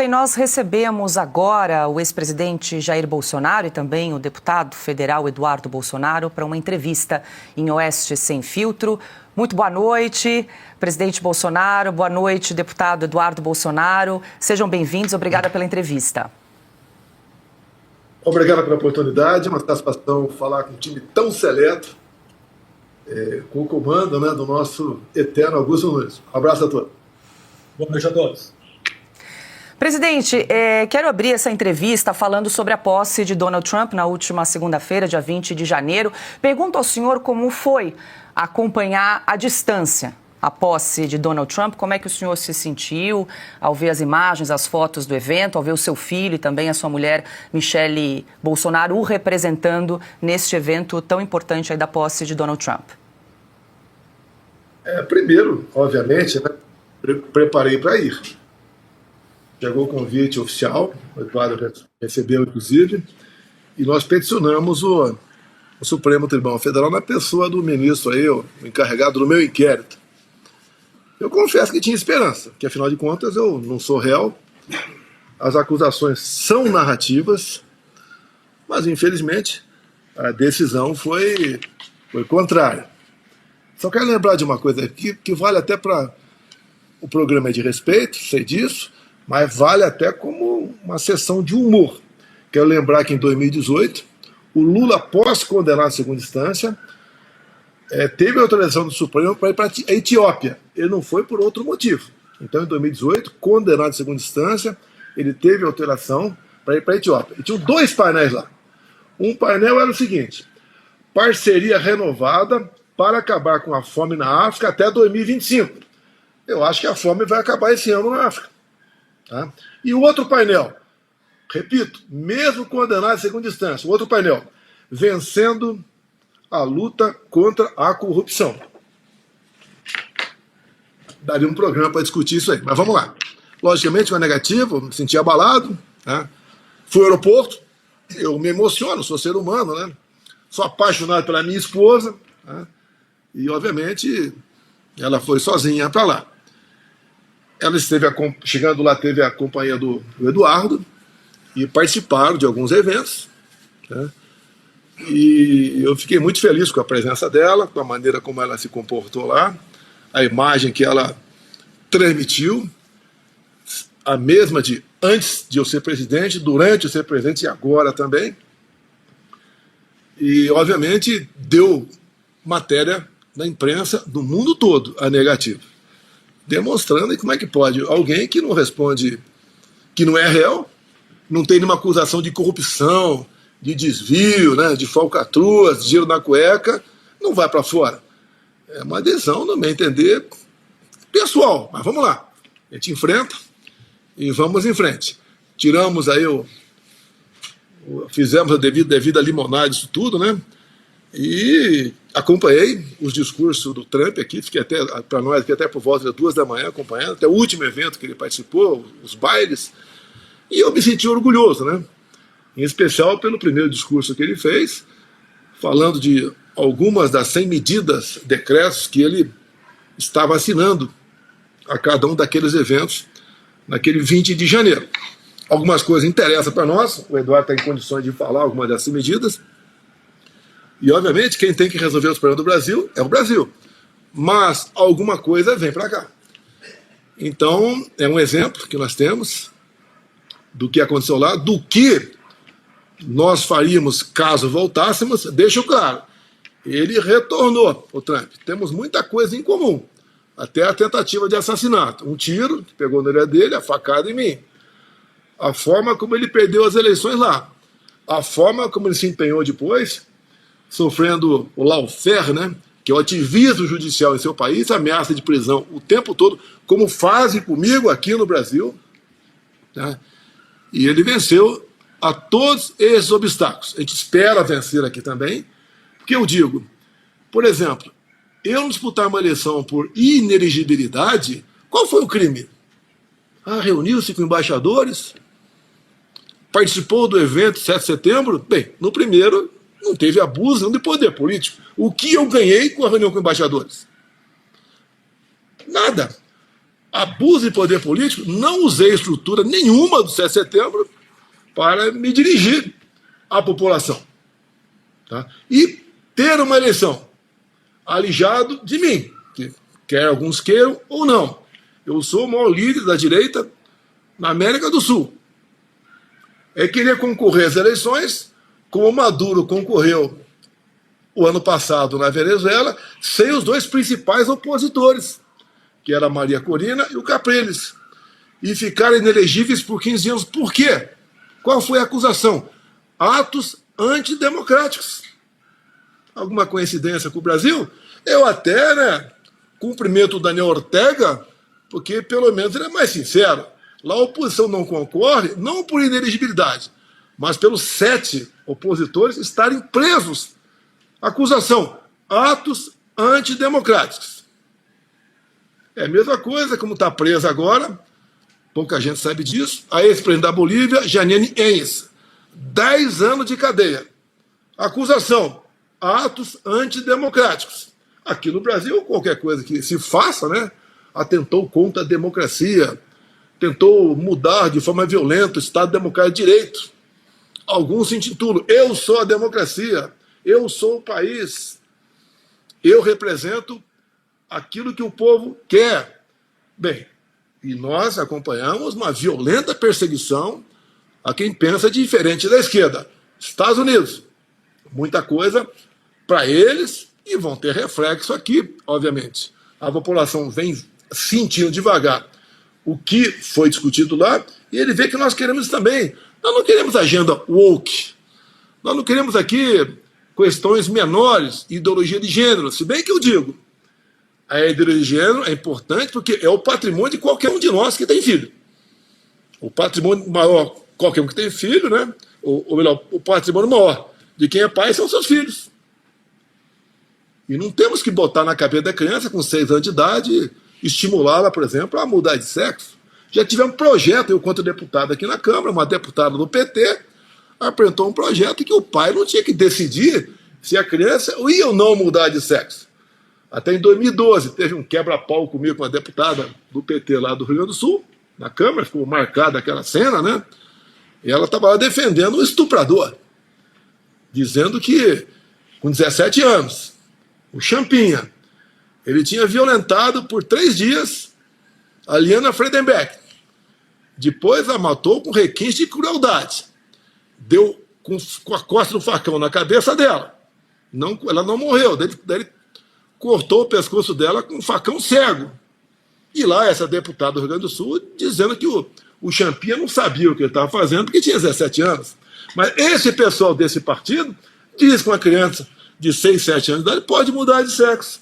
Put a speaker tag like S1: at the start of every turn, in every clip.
S1: E nós recebemos agora o ex-presidente Jair Bolsonaro e também o deputado federal Eduardo Bolsonaro para uma entrevista em Oeste Sem Filtro. Muito boa noite, presidente Bolsonaro. Boa noite, deputado Eduardo Bolsonaro. Sejam bem-vindos. Obrigada pela entrevista.
S2: Obrigado pela oportunidade. É uma satisfação falar com um time tão seleto, com o comando, do nosso eterno Augusto Nunes. Um abraço a todos.
S3: Boa noite a todos.
S1: Presidente, quero abrir essa entrevista falando sobre a posse de Donald Trump na última segunda-feira, dia 20 de janeiro. Pergunto ao senhor como foi acompanhar à distância a posse de Donald Trump, como é que o senhor se sentiu ao ver as imagens, as fotos do evento, ao ver o seu filho e também a sua mulher, Michelle Bolsonaro, o representando neste evento tão importante aí da posse de Donald Trump?
S2: Primeiro, obviamente, preparei para ir. Chegou o convite oficial, o Eduardo recebeu, inclusive, e nós peticionamos o Supremo Tribunal Federal na pessoa do ministro aí, o encarregado do meu inquérito. Eu confesso que tinha esperança, que afinal de contas eu não sou réu, as acusações são narrativas, mas infelizmente a decisão foi contrária. Só quero lembrar de uma coisa aqui, que vale até para o programa de respeito, sei disso, mas vale até como uma sessão de humor. Quero lembrar que em 2018, o Lula, após condenar a segunda instância, teve a autorização do Supremo para ir para a Etiópia. Ele não foi por outro motivo. Então, em 2018, condenado em segunda instância, ele teve a autorização para ir para a Etiópia. E tinham dois painéis lá. Um painel era o seguinte: parceria renovada para acabar com a fome na África até 2025. Eu acho que a fome vai acabar esse ano na África. Tá? E o outro painel, repito, mesmo condenado em segunda instância, o outro painel, vencendo a luta contra a corrupção. Daria um programa para discutir isso aí, mas vamos lá. Logicamente, uma negativa, me senti abalado, fui ao aeroporto, eu me emociono, sou ser humano, sou apaixonado pela minha esposa, e obviamente ela foi sozinha para lá. Ela esteve, chegando lá, teve a companhia do Eduardo e participaram de alguns eventos. E eu fiquei muito feliz com a presença dela, com a maneira como ela se comportou lá, a imagem que ela transmitiu, a mesma de antes de eu ser presidente, durante eu ser presidente e agora também. E, obviamente, deu matéria na imprensa do mundo todo a negativa, demonstrando como é que pode alguém que não responde, que não é réu, não tem nenhuma acusação de corrupção, de desvio, de falcatruas, de dinheiro na cueca, não vai para fora. É uma adesão, no meu entender, pessoal, mas vamos lá. A gente enfrenta e vamos em frente. Tiramos aí fizemos a devida limonada disso tudo, e acompanhei os discursos do Trump aqui, fiquei para nós, fiquei até por volta das 2 da manhã acompanhando, até o último evento que ele participou, os bailes, e eu me senti orgulhoso, em especial pelo primeiro discurso que ele fez, falando de algumas das 100 medidas, decretos que ele estava assinando a cada um daqueles eventos, naquele 20 de janeiro. Algumas coisas interessam para nós, o Eduardo está em condições de falar algumas dessas medidas, e obviamente quem tem que resolver os problemas do Brasil é o Brasil, mas alguma coisa vem para cá. Então é um exemplo que nós temos do que aconteceu lá, do que nós faríamos caso voltássemos. Deixo claro, ele retornou, o Trump. Temos muita coisa em comum, até a tentativa de assassinato. Um tiro que pegou na orelha dele, a facada em mim. A forma como ele perdeu as eleições lá. A forma como ele se empenhou depois, sofrendo o lawfare, que é o ativismo judicial em seu país, ameaça de prisão o tempo todo, como fazem comigo aqui no Brasil. E ele venceu a todos esses obstáculos. A gente espera vencer aqui também, porque eu digo, por exemplo, eu disputar uma eleição por inelegibilidade, qual foi o crime? Reuniu-se com embaixadores, participou do evento 7 de setembro, bem, no primeiro não teve abuso de poder político. O que eu ganhei com a reunião com embaixadores? Nada. abuso de poder político, não usei estrutura nenhuma do 7 de setembro para me dirigir à população. Tá? E ter uma eleição alijado de mim, que quer alguns queiram ou não. Eu sou o maior líder da direita na América do Sul. É querer concorrer às eleições, como o Maduro concorreu o ano passado na Venezuela, sem os dois principais opositores, que era a Maria Corina e o Capriles, e ficarem inelegíveis por 15 anos. Por quê? Qual foi a acusação? Atos antidemocráticos. Alguma coincidência com o Brasil? Eu até cumprimento o Daniel Ortega, porque pelo menos ele é mais sincero. Lá a oposição não concorre, não por inelegibilidade, mas pelos 7 opositores estarem presos. Acusação: atos antidemocráticos. É a mesma coisa como está presa agora, pouca gente sabe disso, a ex-presidente da Bolívia, Janine Áñez. 10 anos de cadeia. Acusação: atos antidemocráticos. Aqui no Brasil, qualquer coisa que se faça, atentou contra a democracia, tentou mudar de forma violenta o Estado Democrático de Direito. Alguns se intitulam: eu sou a democracia, eu sou o país, eu represento aquilo que o povo quer. Bem, e nós acompanhamos uma violenta perseguição a quem pensa diferente da esquerda. Estados Unidos, muita coisa para eles e vão ter reflexo aqui, obviamente. A população vem sentindo devagar o que foi discutido lá e ele vê que nós queremos também. Nós não queremos agenda woke. Nós não queremos aqui questões menores, ideologia de gênero. Se bem que eu digo, a ideologia de gênero é importante porque é o patrimônio de qualquer um de nós que tem filho. O patrimônio maior, qualquer um que tem filho, ou melhor, o patrimônio maior de quem é pai são seus filhos. E não temos que botar na cabeça da criança com 6 anos de idade, estimulá-la, por exemplo, a mudar de sexo. Já tivemos um projeto, eu quanto deputado aqui na Câmara, uma deputada do PT apresentou um projeto que o pai não tinha que decidir se a criança ia ou não mudar de sexo. Até em 2012 teve um quebra-pau comigo com uma deputada do PT lá do Rio Grande do Sul, na Câmara, ficou marcada aquela cena, e ela estava lá defendendo o estuprador, dizendo que com 17 anos, o Champinha, ele tinha violentado por 3 dias a Liana Friedenbeck. Depois a matou com requinte de crueldade. Deu com a costa do facão na cabeça dela. Ela não morreu. Daí ele cortou o pescoço dela com um facão cego. E lá essa deputada do Rio Grande do Sul dizendo que o Champinha não sabia o que ele estava fazendo porque tinha 17 anos. Mas esse pessoal desse partido diz que uma criança de 6, 7 anos de idade pode mudar de sexo.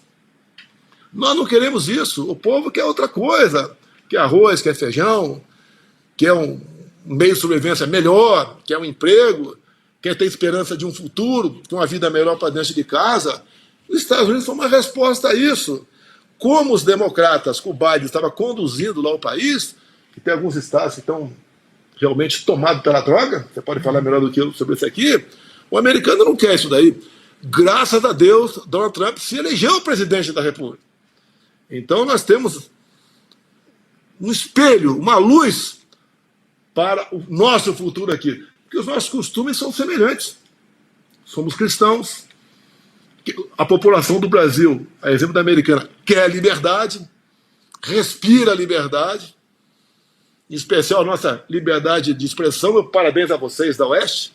S2: Nós não queremos isso. O povo quer outra coisa. Quer arroz, quer feijão, quer um meio de sobrevivência melhor, quer um emprego, quer ter esperança de um futuro, de uma vida melhor para dentro de casa. Os Estados Unidos foi uma resposta a isso. Como os democratas, com o Biden, estava conduzindo lá o país, que tem alguns estados que estão realmente tomados pela droga, você pode falar melhor do que eu sobre isso aqui, o americano não quer isso daí. Graças a Deus, Donald Trump se elegeu presidente da República. Então nós temos um espelho, uma luz para o nosso futuro aqui. Porque os nossos costumes são semelhantes. Somos cristãos. A população do Brasil, a exemplo da americana, quer liberdade, respira liberdade, em especial a nossa liberdade de expressão. Eu parabéns a vocês da Oeste,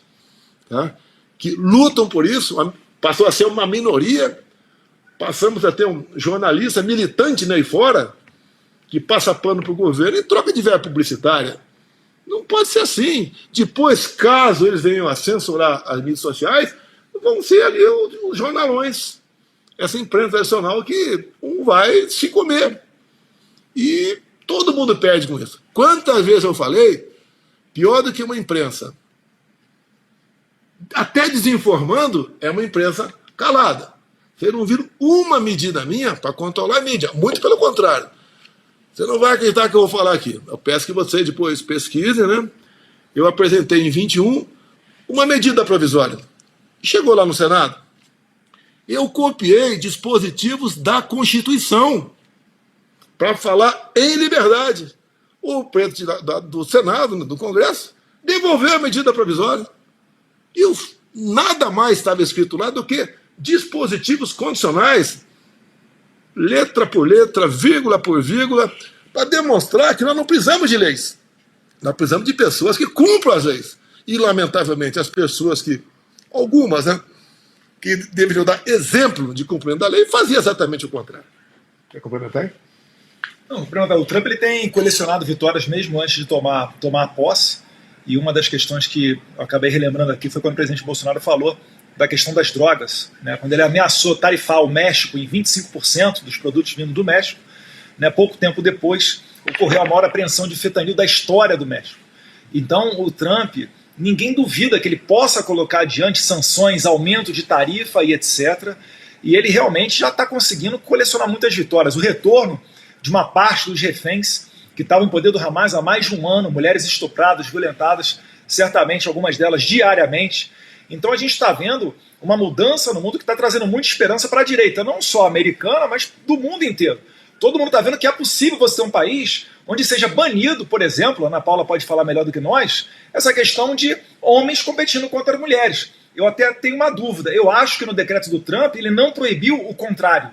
S2: que lutam por isso. Passou a ser uma minoria. Passamos a ter um jornalista militante aí fora que passa pano para o governo em troca de verba publicitária. Não pode ser assim. Depois, caso eles venham a censurar as mídias sociais, vão ser ali os jornalões. Essa imprensa tradicional que vai se comer. E todo mundo perde com isso. Quantas vezes eu falei, pior do que uma imprensa, até desinformando, é uma imprensa calada. Vocês não viram uma medida minha para controlar a mídia. Muito pelo contrário. Você não vai acreditar que eu vou falar aqui. Eu peço que vocês depois pesquisem, Eu apresentei em 21 uma medida provisória. Chegou lá no Senado. Eu copiei dispositivos da Constituição para falar em liberdade. O presidente do Senado, do Congresso, devolveu a medida provisória. E nada mais estava escrito lá do que dispositivos condicionais, letra por letra, vírgula por vírgula, para demonstrar que nós não precisamos de leis. Nós precisamos de pessoas que cumpram as leis. E, lamentavelmente, as pessoas que, algumas, né, que deveriam dar exemplo de cumprimento da lei, faziam exatamente o contrário. Quer complementar?
S3: Não, o Trump ele tem colecionado vitórias mesmo antes de tomar a posse, e uma das questões que eu acabei relembrando aqui foi quando o presidente Bolsonaro falou da questão das drogas, né, quando ele ameaçou tarifar o México em 25% dos produtos vindo do México, né, pouco tempo depois ocorreu a maior apreensão de fentanil da história do México. Então o Trump, ninguém duvida que ele possa colocar adiante sanções, aumento de tarifa e etc. E ele realmente já está conseguindo colecionar muitas vitórias. O retorno de uma parte dos reféns que estavam em poder do Hamas há mais de um ano, mulheres estupradas, violentadas, certamente algumas delas diariamente. Então a gente está vendo uma mudança no mundo que está trazendo muita esperança para a direita, não só americana, mas do mundo inteiro. Todo mundo está vendo que é possível você ter um país onde seja banido, por exemplo, a Ana Paula pode falar melhor do que nós, essa questão de homens competindo contra mulheres. Eu até tenho uma dúvida. Eu acho que no decreto do Trump ele não proibiu o contrário.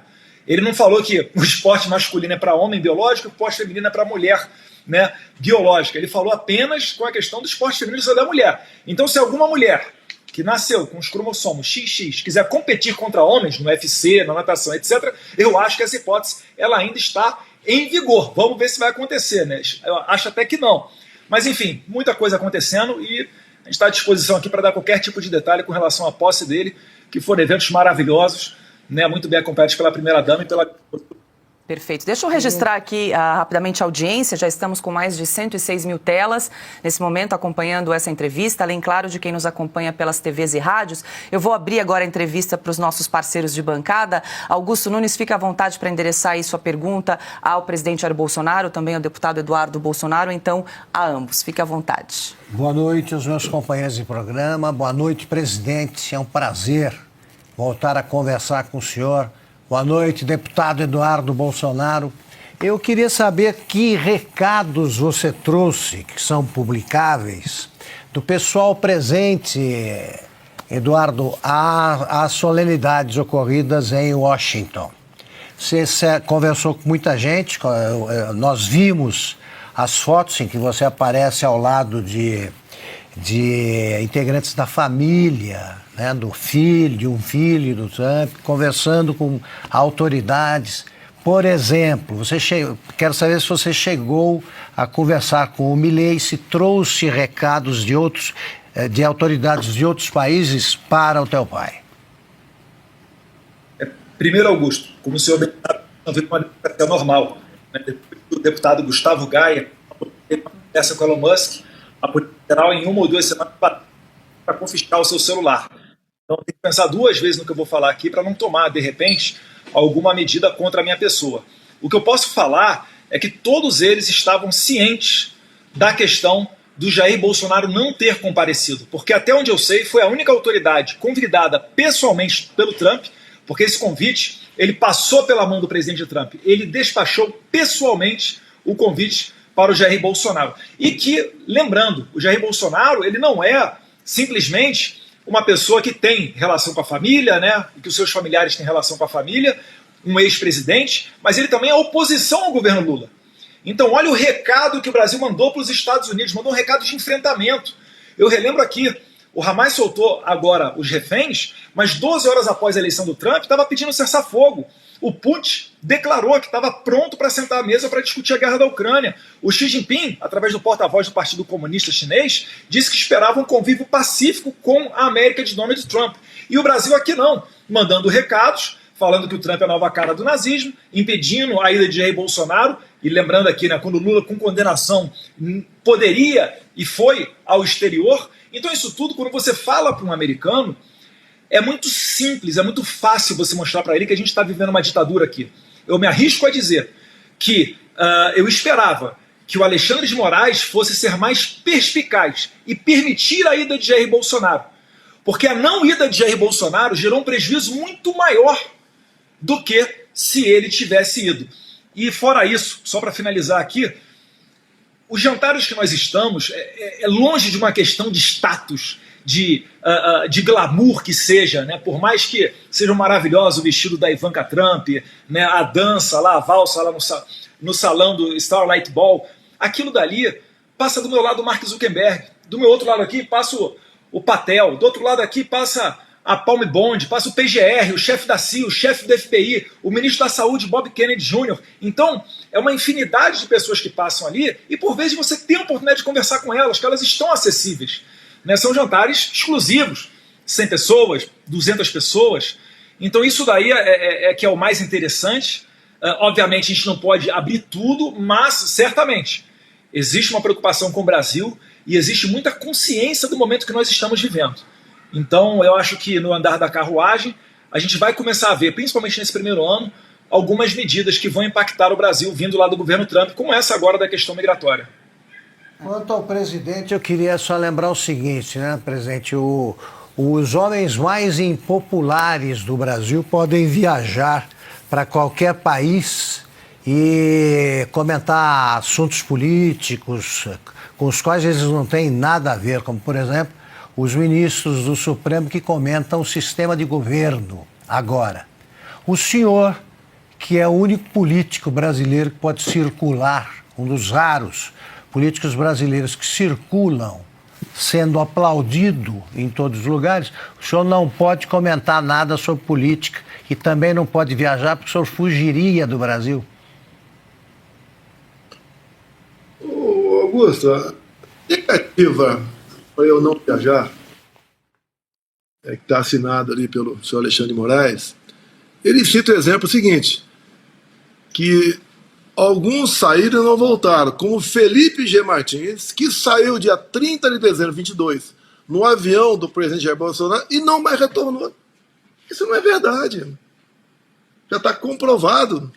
S3: Ele não falou que o esporte masculino é para homem biológico e o esporte feminino é para mulher, né, biológica. Ele falou apenas com a questão do esporte feminino e da mulher. Então, se alguma mulher que nasceu com os cromossomos XX quiser competir contra homens no UFC, na natação, etc., eu acho que essa hipótese ela ainda está em vigor. Vamos ver se vai acontecer, né? Eu acho até que não. Mas, enfim, muita coisa acontecendo e a gente está à disposição aqui para dar qualquer tipo de detalhe com relação à posse dele, que foram eventos maravilhosos, né, muito bem acompanhados pela primeira-dama e pela...
S1: Perfeito. Deixa eu registrar aqui rapidamente a audiência. Já estamos com mais de 106 mil telas nesse momento acompanhando essa entrevista, além, claro, de quem nos acompanha pelas TVs e rádios. Eu vou abrir agora a entrevista para os nossos parceiros de bancada. Augusto Nunes, fica à vontade para endereçar aí sua pergunta ao presidente Jair Bolsonaro, também ao deputado Eduardo Bolsonaro, então a ambos. Fique à vontade.
S4: Boa noite aos meus companheiros de programa. Boa noite, presidente. É um prazer voltar a conversar com o senhor. Boa noite, deputado Eduardo Bolsonaro. Eu queria saber que recados você trouxe, que são publicáveis, do pessoal presente, Eduardo, às solenidades ocorridas em Washington. Você conversou com muita gente, nós vimos as fotos em que você aparece ao lado de integrantes da família, né, de um filho do Trump, conversando com autoridades. Por exemplo, quero saber se você chegou a conversar com o Milei, se trouxe recados de autoridades de outros países para o teu pai.
S3: Primeiro, Augusto, como o senhor deputado, não veio uma democracia normal, né? O deputado Gustavo Gaia teve uma conversa com Elon Musk, a Polícia Federal, em 1 ou 2 semanas para confiscar o seu celular. Então, tem que pensar 2 vezes no que eu vou falar aqui para não tomar, de repente, alguma medida contra a minha pessoa. O que eu posso falar é que todos eles estavam cientes da questão do Jair Bolsonaro não ter comparecido, porque até onde eu sei foi a única autoridade convidada pessoalmente pelo Trump, porque esse convite ele passou pela mão do presidente Trump, ele despachou pessoalmente o convite para o Jair Bolsonaro. E que, lembrando, o Jair Bolsonaro ele não é simplesmente uma pessoa que tem relação com a família, né, que os seus familiares têm relação com a família, um ex-presidente, mas ele também é oposição ao governo Lula. Então olha o recado que o Brasil mandou para os Estados Unidos, mandou um recado de enfrentamento. Eu relembro aqui, o Hamas soltou agora os reféns, mas 12 horas após a eleição do Trump estava pedindo cessar-fogo. O Putin declarou que estava pronto para sentar à mesa para discutir a guerra da Ucrânia. O Xi Jinping, através do porta-voz do Partido Comunista Chinês, disse que esperava um convívio pacífico com a América de Donald Trump. E o Brasil aqui não, mandando recados, falando que o Trump é a nova cara do nazismo, impedindo a ida de Jair Bolsonaro, e lembrando aqui, né, quando o Lula, com condenação, poderia e foi ao exterior. Então isso tudo, quando você fala para um americano, é muito simples, é muito fácil você mostrar para ele que a gente está vivendo uma ditadura aqui. Eu me arrisco a dizer que eu esperava que o Alexandre de Moraes fosse ser mais perspicaz e permitir a ida de Jair Bolsonaro. Porque a não ida de Jair Bolsonaro gerou um prejuízo muito maior do que se ele tivesse ido. E fora isso, só para finalizar aqui, os jantares que nós estamos é longe de uma questão de status, de glamour que seja, né? Por mais que seja um maravilhoso vestido da Ivanka Trump, né? A dança lá, a valsa lá no salão do Starlight Ball, aquilo dali passa do meu lado o Mark Zuckerberg, do meu outro lado aqui passa o Patel, do outro lado aqui passa a Palme Bond, passa o PGR, o chefe da CIA, o chefe do FBI, o ministro da Saúde, Bob Kennedy Jr. Então, é uma infinidade de pessoas que passam ali e, por vezes, você tem a oportunidade de conversar com elas, que elas estão acessíveis. Né? São jantares exclusivos, 100 pessoas, 200 pessoas. Então, isso daí é que é o mais interessante. Obviamente, a gente não pode abrir tudo, mas, certamente, existe uma preocupação com o Brasil e existe muita consciência do momento que nós estamos vivendo. Então, eu acho que no andar da carruagem, a gente vai começar a ver, principalmente nesse primeiro ano, algumas medidas que vão impactar o Brasil vindo lá do governo Trump, como essa agora da questão migratória.
S4: Quanto ao presidente, eu queria só lembrar o seguinte, né, presidente? Os homens mais impopulares do Brasil podem viajar para qualquer país e comentar assuntos políticos com os quais eles não têm nada a ver, como, por exemplo, os ministros do Supremo que comentam o sistema de governo agora. O senhor, que é o único político brasileiro que pode circular, um dos raros políticos brasileiros que circulam sendo aplaudido em todos os lugares, o senhor não pode comentar nada sobre política e também não pode viajar porque o senhor fugiria do Brasil.
S2: Augusto, a negativa para eu não viajar, que está assinado ali pelo senhor Alexandre de Moraes, ele cita o exemplo seguinte, que alguns saíram e não voltaram, como Felipe G. Martins, que saiu dia 30 de dezembro de 22 no avião do presidente Jair Bolsonaro e não mais retornou. Isso não é verdade. Já está comprovado.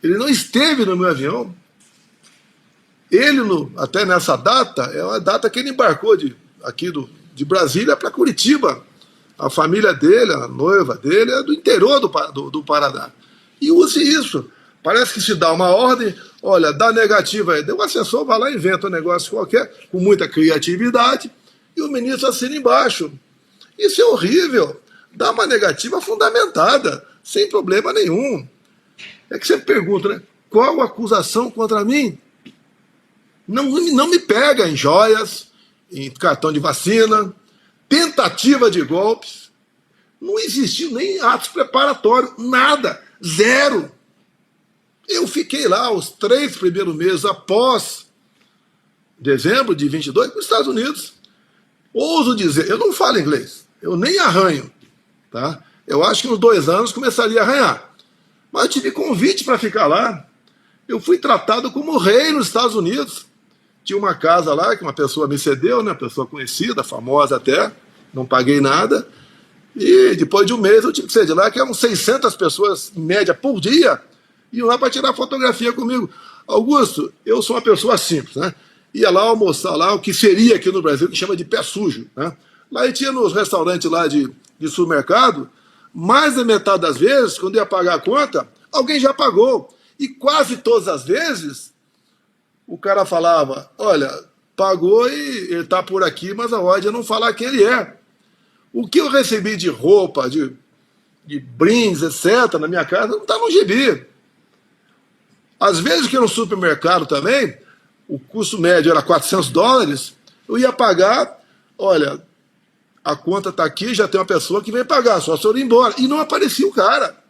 S2: Ele não esteve no meu avião. Ele, até nessa data, é uma data que ele embarcou aqui de Brasília para Curitiba. A família dele, a noiva dele, é do interior do Paraná. E use isso. Parece que se dá uma ordem, olha, dá negativa aí. O assessor vai lá e inventa um negócio qualquer, com muita criatividade, e o ministro assina embaixo. Isso é horrível. Dá uma negativa fundamentada, sem problema nenhum. É que você pergunta, né? Qual a acusação contra mim? Não me pega em joias, em cartão de vacina, tentativa de golpes. Não existiu nem atos preparatórios, nada, zero. Eu fiquei lá os 3 primeiros meses após dezembro de 22 nos Estados Unidos. Ouso dizer, eu não falo inglês, eu nem arranho, tá? Eu acho que uns 2 anos começaria a arranhar. Mas eu tive convite para ficar lá. Eu fui tratado como rei nos Estados Unidos. Tinha uma casa lá que uma pessoa me cedeu, né? Uma pessoa conhecida, famosa até, não paguei nada. E depois de um mês eu tive que sair de lá, que eram 600 pessoas em média por dia, iam lá para tirar fotografia comigo. Augusto, eu sou uma pessoa simples, né? Ia lá almoçar lá, o que seria aqui no Brasil, que chama de pé sujo, né? Lá e tinha nos restaurantes lá de supermercado, mais da metade das vezes, quando ia pagar a conta, alguém já pagou. E quase todas as vezes, o cara falava, olha, pagou e ele está por aqui, mas a ordem é não falar quem ele é. O que eu recebi de roupa, de brindes, etc., na minha casa, não está no gibi. Às vezes que no supermercado também, o custo médio era $400, eu ia pagar, olha, a conta está aqui, já tem uma pessoa que vem pagar, só se eu ir embora. E não aparecia o cara.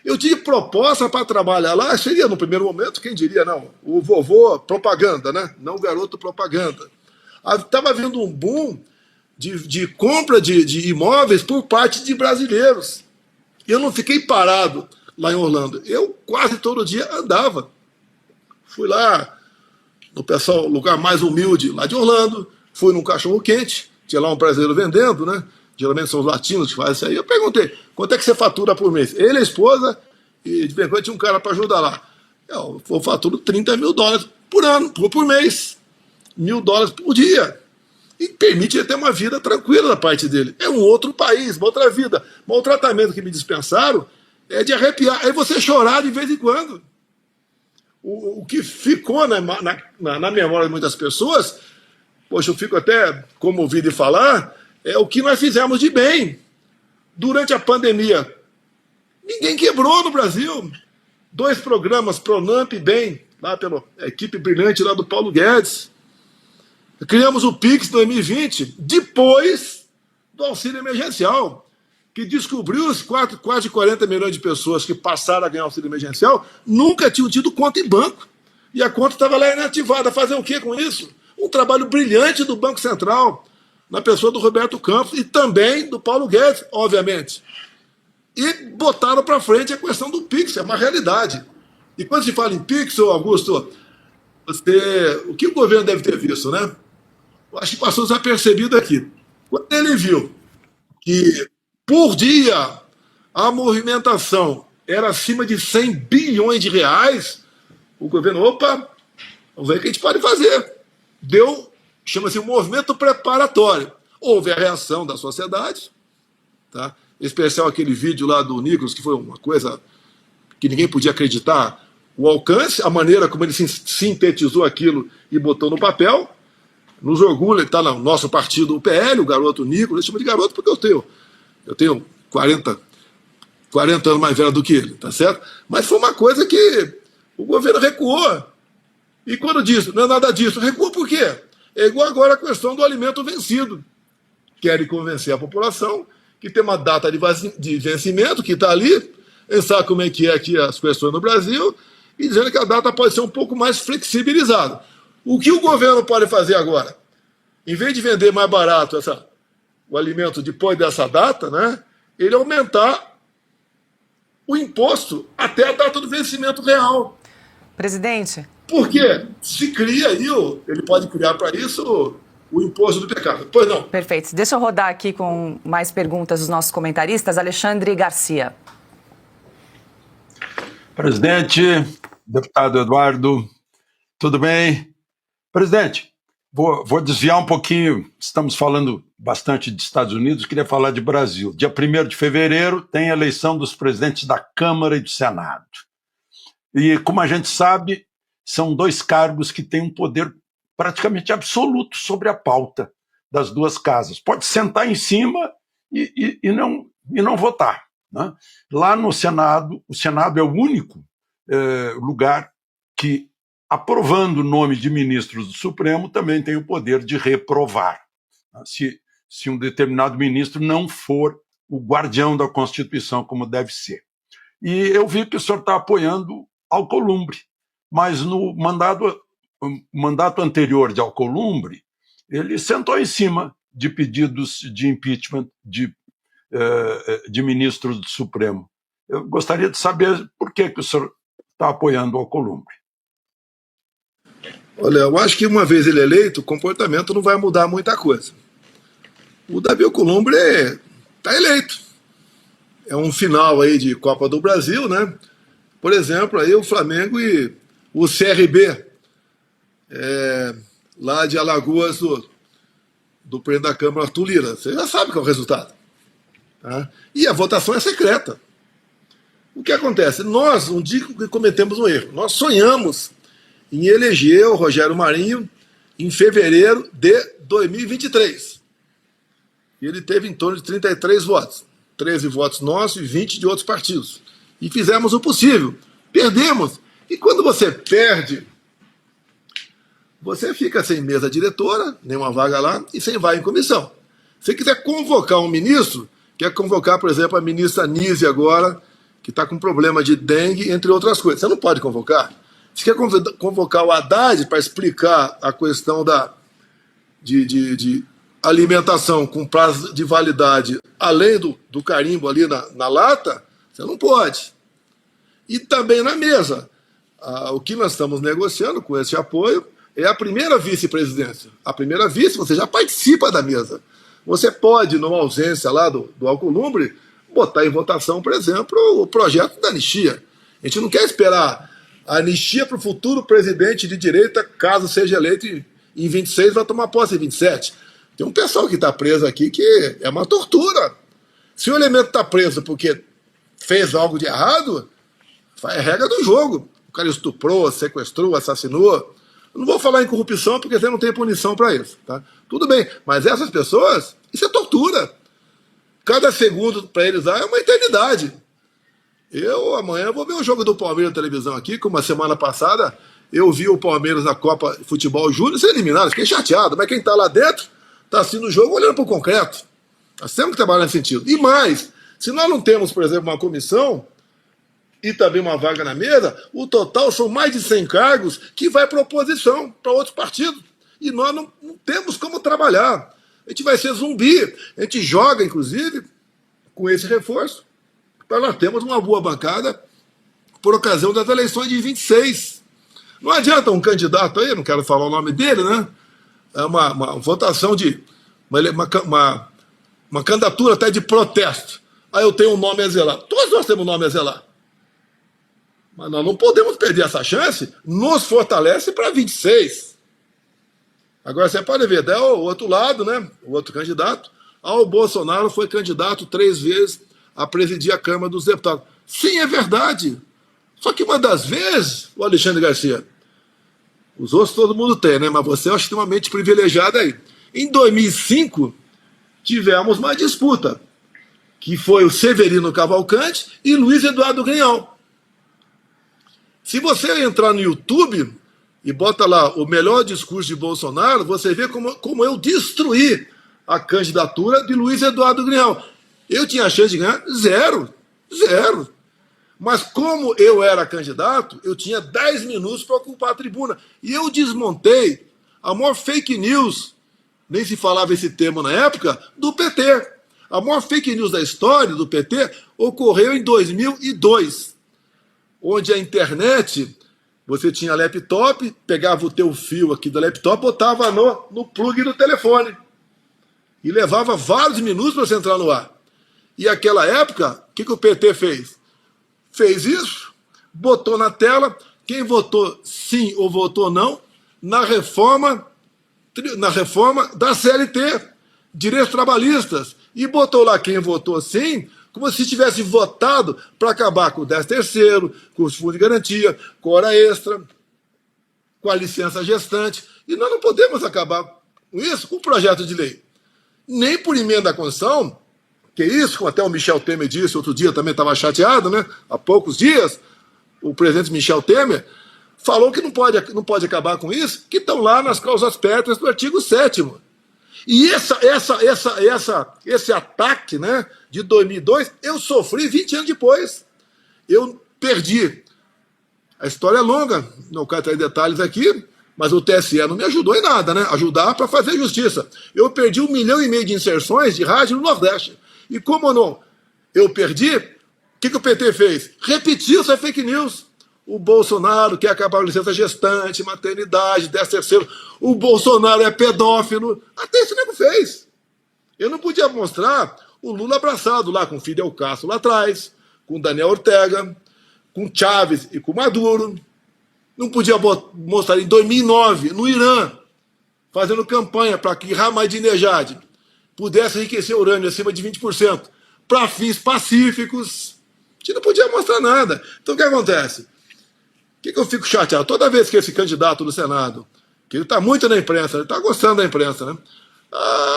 S2: Eu tive proposta para trabalhar lá, seria no primeiro momento, quem diria, não, o vovô propaganda, né? Não o garoto propaganda. Estava havendo um boom de compra de imóveis por parte de brasileiros. Eu não fiquei parado lá em Orlando. Eu quase todo dia andava. Fui lá no lugar mais humilde lá de Orlando, fui num cachorro-quente, tinha lá um brasileiro vendendo, né? Geralmente são os latinos que fazem isso aí. Eu perguntei, quanto é que você fatura por mês? Ele, a esposa, e de vez em quando tinha um cara para ajudar lá. Eu faturo $30 mil por ano, por mês. $1.000 por dia. E permite ele ter uma vida tranquila da parte dele. É um outro país, uma outra vida. Mas o tratamento que me dispensaram é de arrepiar. É você chorar de vez em quando. o que ficou na memória de muitas pessoas, poxa, eu fico até comovido de falar, é o que nós fizemos de bem durante a pandemia. Ninguém quebrou no Brasil. 2 programas, Pronamp e Bem, lá pela equipe brilhante lá do Paulo Guedes. Criamos o Pix 2020, depois do auxílio emergencial, que descobriu os quase 40 milhões de pessoas que passaram a ganhar auxílio emergencial, nunca tinham tido conta em banco. E a conta estava lá inativada. Fazer o quê com isso? Um trabalho brilhante do Banco Central, na pessoa do Roberto Campos e também do Paulo Guedes, obviamente. E botaram para frente a questão do Pix, é uma realidade. E quando se fala em Pix, Augusto, o que o governo deve ter visto, né? Eu acho que passou desapercebido aqui. Quando ele viu que, por dia, a movimentação era acima de 100 bilhões de reais, o governo, opa, vamos ver o que a gente pode fazer. Deu, chama-se um movimento preparatório. Houve a reação da sociedade, tá? Em especial aquele vídeo lá do Nicolas, que foi uma coisa que ninguém podia acreditar, o alcance, a maneira como ele sintetizou aquilo e botou no papel. Nos orgulha, ele está no nosso partido, o PL, o garoto Nicolas, eu chamo de garoto porque eu tenho 40 anos mais velho do que ele, tá certo? Mas foi uma coisa que o governo recuou. E quando disse, não é nada disso, recuou por quê? É igual agora a questão do alimento vencido. Querem convencer a população que tem uma data de vencimento que está ali, ele sabe como é que é aqui as questões no Brasil, e dizendo que a data pode ser um pouco mais flexibilizada. O que o governo pode fazer agora? Em vez de vender mais barato o alimento depois dessa data, né, ele aumentar o imposto até a data do vencimento real.
S1: Presidente.
S2: Porque se cria aí, ele pode criar para isso o imposto do pecado. Pois não.
S1: Perfeito. Deixa eu rodar aqui com mais perguntas dos nossos comentaristas. Alexandre Garcia.
S5: Presidente, deputado Eduardo, tudo bem? Presidente, vou desviar um pouquinho, estamos falando bastante de Estados Unidos, queria falar de Brasil. Dia 1º de fevereiro tem a eleição dos presidentes da Câmara e do Senado. E, como a gente sabe, são 2 cargos que têm um poder praticamente absoluto sobre a pauta das 2 casas. Pode sentar em cima e não votar, né? Lá no Senado, o Senado é o único lugar que, aprovando o nome de ministros do Supremo, também tem o poder de reprovar, né? Se um determinado ministro não for o guardião da Constituição, como deve ser. E eu vi que o senhor está apoiando Alcolumbre, mas no mandato anterior de Alcolumbre, ele sentou em cima de pedidos de impeachment de ministros do Supremo. Eu gostaria de saber por que o senhor está apoiando Alcolumbre.
S2: Olha, eu acho que uma vez ele eleito, o comportamento não vai mudar muita coisa. O Davi Alcolumbre está eleito. É um final aí de Copa do Brasil, né? Por exemplo, aí o Flamengo e o CRB, lá de Alagoas, do presidente da Câmara, Arthur Lira. Você já sabe qual é o resultado. Tá? E a votação é secreta. O que acontece? Nós, um dia que cometemos um erro, nós sonhamos em eleger o Rogério Marinho em fevereiro de 2023. E ele teve em torno de 33 votos. 13 votos nossos e 20 de outros partidos. E fizemos o possível. Perdemos. E quando você perde, você fica sem mesa diretora, nenhuma vaga lá, e sem vaga em comissão. Se você quiser convocar um ministro, quer convocar, por exemplo, a ministra Nise agora, que está com problema de dengue, entre outras coisas. Você não pode convocar. Você quer convocar o Haddad para explicar a questão de alimentação com prazo de validade, além do carimbo ali na lata, você não pode. E também na mesa. O que nós estamos negociando com esse apoio é a primeira vice-presidência. A primeira vice, você já participa da mesa. Você pode, numa ausência lá do Alcolumbre, botar em votação, por exemplo, o projeto da anistia. A gente não quer esperar a anistia para o futuro presidente de direita, caso seja eleito em 26, vai tomar posse em 27. Tem um pessoal que está preso aqui que é uma tortura. Se o elemento está preso porque fez algo de errado, é regra do jogo. cara estuprou, sequestrou, assassinou. Eu não vou falar em corrupção porque você não tem punição para isso. Tá? Tudo bem, mas essas pessoas, isso é tortura. Cada segundo para eles lá é uma eternidade. Eu amanhã vou ver o jogo do Palmeiras na televisão aqui, como a semana passada eu vi o Palmeiras na Copa de Futebol Júnior ser eliminado. Fiquei chateado, mas quem está lá dentro está assistindo o jogo olhando para o concreto. Nós temos que trabalhar nesse sentido. E mais, se nós não temos, por exemplo, uma comissão e também uma vaga na mesa, o total são mais de 100 cargos que vai para oposição, para outros partidos. E nós não temos como trabalhar. A gente vai ser zumbi. A gente joga, inclusive, com esse reforço, para nós termos uma boa bancada por ocasião das eleições de 26. Não adianta um candidato aí, não quero falar o nome dele, né? É uma votação de uma candidatura até de protesto. Aí eu tenho um nome a zelar. Todos nós temos um nome a zelar. Mas nós não podemos perder essa chance. Nos fortalece para 26. Agora você pode ver, até o outro lado, né? O outro candidato. O Bolsonaro foi candidato 3 vezes a presidir a Câmara dos Deputados. Sim, é verdade. Só que uma das vezes, o Alexandre Garcia, os outros todo mundo tem, né? Mas você é extremamente privilegiado aí. Em 2005, tivemos uma disputa, que foi o Severino Cavalcante e Luiz Eduardo Grinhal. Se você entrar no YouTube e bota lá o melhor discurso de Bolsonaro, você vê como eu destruí a candidatura de Luiz Eduardo Grinhal. Eu tinha a chance de ganhar? Zero. Mas como eu era candidato, eu tinha 10 minutos para ocupar a tribuna. E eu desmontei a maior fake news, nem se falava esse termo na época, do PT. A maior fake news da história do PT ocorreu em 2002, onde a internet, você tinha laptop, pegava o teu fio aqui do laptop, botava no plug do telefone. E levava vários minutos para você entrar no ar. E naquela época, o que o PT fez? Fez isso, botou na tela, quem votou sim ou votou não, na reforma da CLT, direitos trabalhistas, e botou lá quem votou sim, como se tivesse votado para acabar com o 13º, com os fundos de garantia, com a hora extra, com a licença gestante, e nós não podemos acabar com isso com o projeto de lei. Nem por emenda à Constituição, que isso, como até o Michel Temer disse, outro dia também estava chateado, né? Há poucos dias, o presidente Michel Temer falou que não pode acabar com isso, que estão lá nas cláusulas pétreas do artigo 7º. E esse ataque, né, de 2002, eu sofri 20 anos depois. Eu perdi. A história é longa, não quero ter detalhes aqui, mas o TSE não me ajudou em nada, né? Ajudar para fazer justiça. Eu perdi 1,5 milhão de inserções de rádio no Nordeste. E como não eu perdi, o que o PT fez? Repetiu essa fake news. O Bolsonaro quer acabar com licença gestante, maternidade, 13º. O Bolsonaro é pedófilo. Até esse nego fez. Eu não podia mostrar o Lula abraçado lá com Fidel Castro lá atrás, com Daniel Ortega, com Chávez e com Maduro. Não podia mostrar em 2009, no Irã, fazendo campanha para que Ahmadinejad pudesse enriquecer urânio acima de 20% para fins pacíficos. A gente não podia mostrar nada. Então o que acontece? O que eu fico chateado? Toda vez que esse candidato do Senado, que ele está muito na imprensa, ele está gostando da imprensa, né?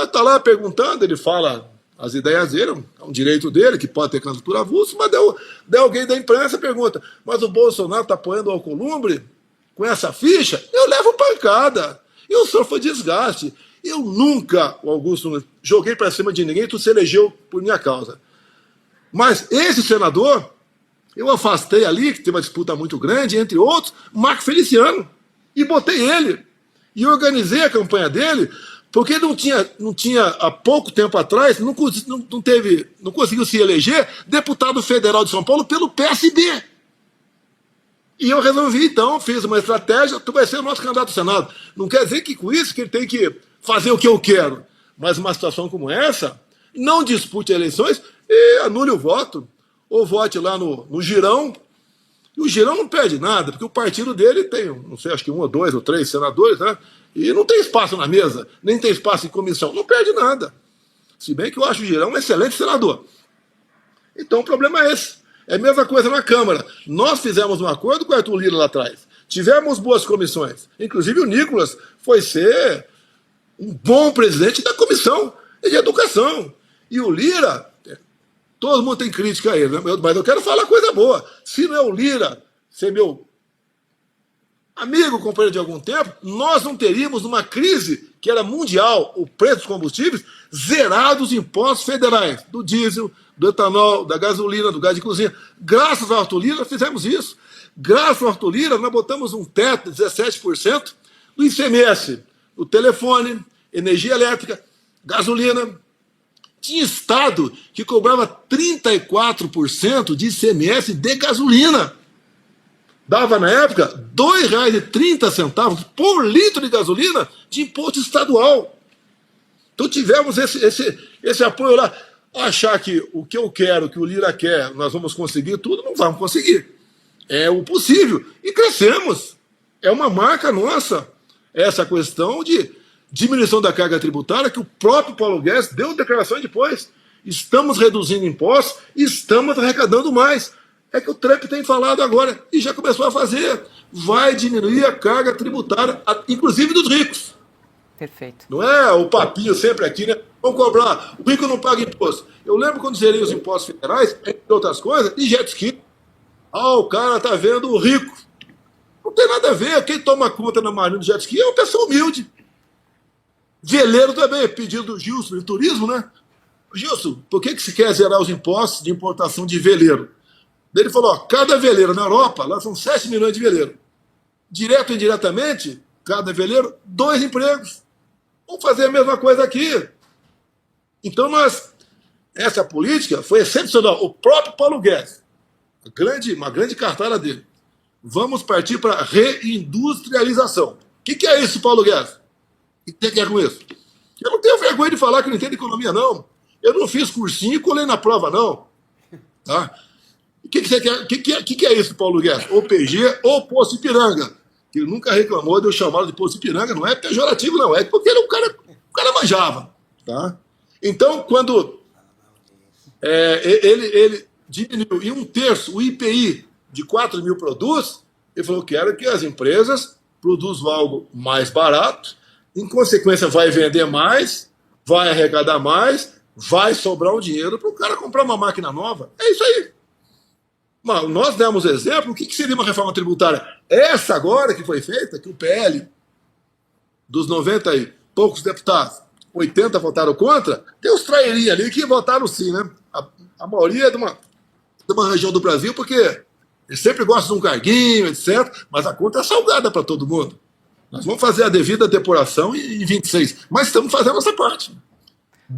S2: Está lá perguntando, ele fala as ideias dele, é um direito dele, que pode ter candidatura avulsa, mas deu alguém da imprensa e pergunta, mas o Bolsonaro está apoiando o Alcolumbre com essa ficha? Eu levo pancada. Eu sofro desgaste. Eu nunca, o Augusto, joguei para cima de ninguém, tu se elegeu por minha causa. Mas esse senador, eu afastei ali, que tem uma disputa muito grande, entre outros, Marco Feliciano, e botei ele. E organizei a campanha dele, porque não tinha há pouco tempo atrás, não conseguiu se eleger deputado federal de São Paulo pelo PSB. E eu resolvi, então, fiz uma estratégia, tu vai ser o nosso candidato ao Senado. Não quer dizer que com isso que ele tem que fazer o que eu quero. Mas uma situação como essa, não dispute eleições e anule o voto. Ou vote lá no Girão. E o Girão não perde nada, porque o partido dele tem, não sei, acho que 1 ou 2 ou 3 senadores, né? E não tem espaço na mesa, nem tem espaço em comissão. Não perde nada. Se bem que eu acho o Girão um excelente senador. Então o problema é esse. É a mesma coisa na Câmara. Nós fizemos um acordo com o Arthur Lira lá atrás. Tivemos boas comissões. Inclusive o Nicolas foi ser um bom presidente da comissão de educação. E o Lira, todo mundo tem crítica a ele, né? Mas eu quero falar coisa boa. Se não é o Lira ser meu amigo, companheiro de algum tempo, nós não teríamos uma crise que era mundial, o preço dos combustíveis, zerados os impostos federais, do diesel, do etanol, da gasolina, do gás de cozinha. Graças ao Arthur Lira, fizemos isso. Graças ao Arthur Lira, nós botamos um teto de 17% no ICMS, no telefone, energia elétrica, gasolina. Tinha estado que cobrava 34% de ICMS de gasolina. Dava, na época, R$ 2,30 por litro de gasolina de imposto estadual. Então tivemos esse apoio lá. Achar que o que eu quero, que o Lira quer, nós vamos conseguir tudo, não vamos conseguir. É o possível. E crescemos. É uma marca nossa essa questão de diminuição da carga tributária que o próprio Paulo Guedes deu declaração depois. Estamos reduzindo impostos, estamos arrecadando mais. É que o Trump tem falado agora e já começou a fazer. Vai diminuir a carga tributária, inclusive dos ricos.
S1: Perfeito.
S2: Não é o papinho sempre aqui, né? Vamos cobrar. O rico não paga imposto. Eu lembro quando zerei os impostos federais, entre outras coisas, de jet ski. O cara tá vendo o rico. Não tem nada a ver. Quem toma conta na marina do jet ski é uma pessoa humilde. Veleiro também, pedido do Gilson, de turismo, né? Gilson, por que se quer zerar os impostos de importação de veleiro? Ele falou, cada veleiro na Europa, lá são 7 milhões de veleiros. Direto e indiretamente, cada veleiro, 2 empregos. Vamos fazer a mesma coisa aqui. Então, essa política foi excepcional. O próprio Paulo Guedes, uma grande cartada dele. Vamos partir para reindustrialização. O que é isso, Paulo Guedes? O que você quer com isso? Eu não tenho vergonha de falar que não entendo economia, não. Eu não fiz cursinho e colei na prova, não. Tá? O que você quer? O que é isso, Paulo Guedes? Ou PG ou Poço Ipiranga. Que ele nunca reclamou de eu chamá-lo de Poço Ipiranga, não é pejorativo, não. É porque ele, o cara manjava. Tá? Então, quando ele diminuiu em 1/3 o IPI de 4 mil produtos, ele falou que quero que as empresas produzam algo mais barato, em consequência vai vender mais, vai arrecadar mais, vai sobrar um dinheiro para o cara comprar uma máquina nova. É isso aí. Mas nós demos exemplo, o que seria uma reforma tributária? Essa agora que foi feita, que o PL, dos 90 e poucos deputados, 80 votaram contra, tem os trairinhos ali que votaram sim, né? A maioria é de uma região do Brasil, porque eles sempre gostam de um carguinho, etc. Mas a conta é salgada para todo mundo. Nós vamos fazer a devida depuração em 26, mas estamos fazendo essa parte.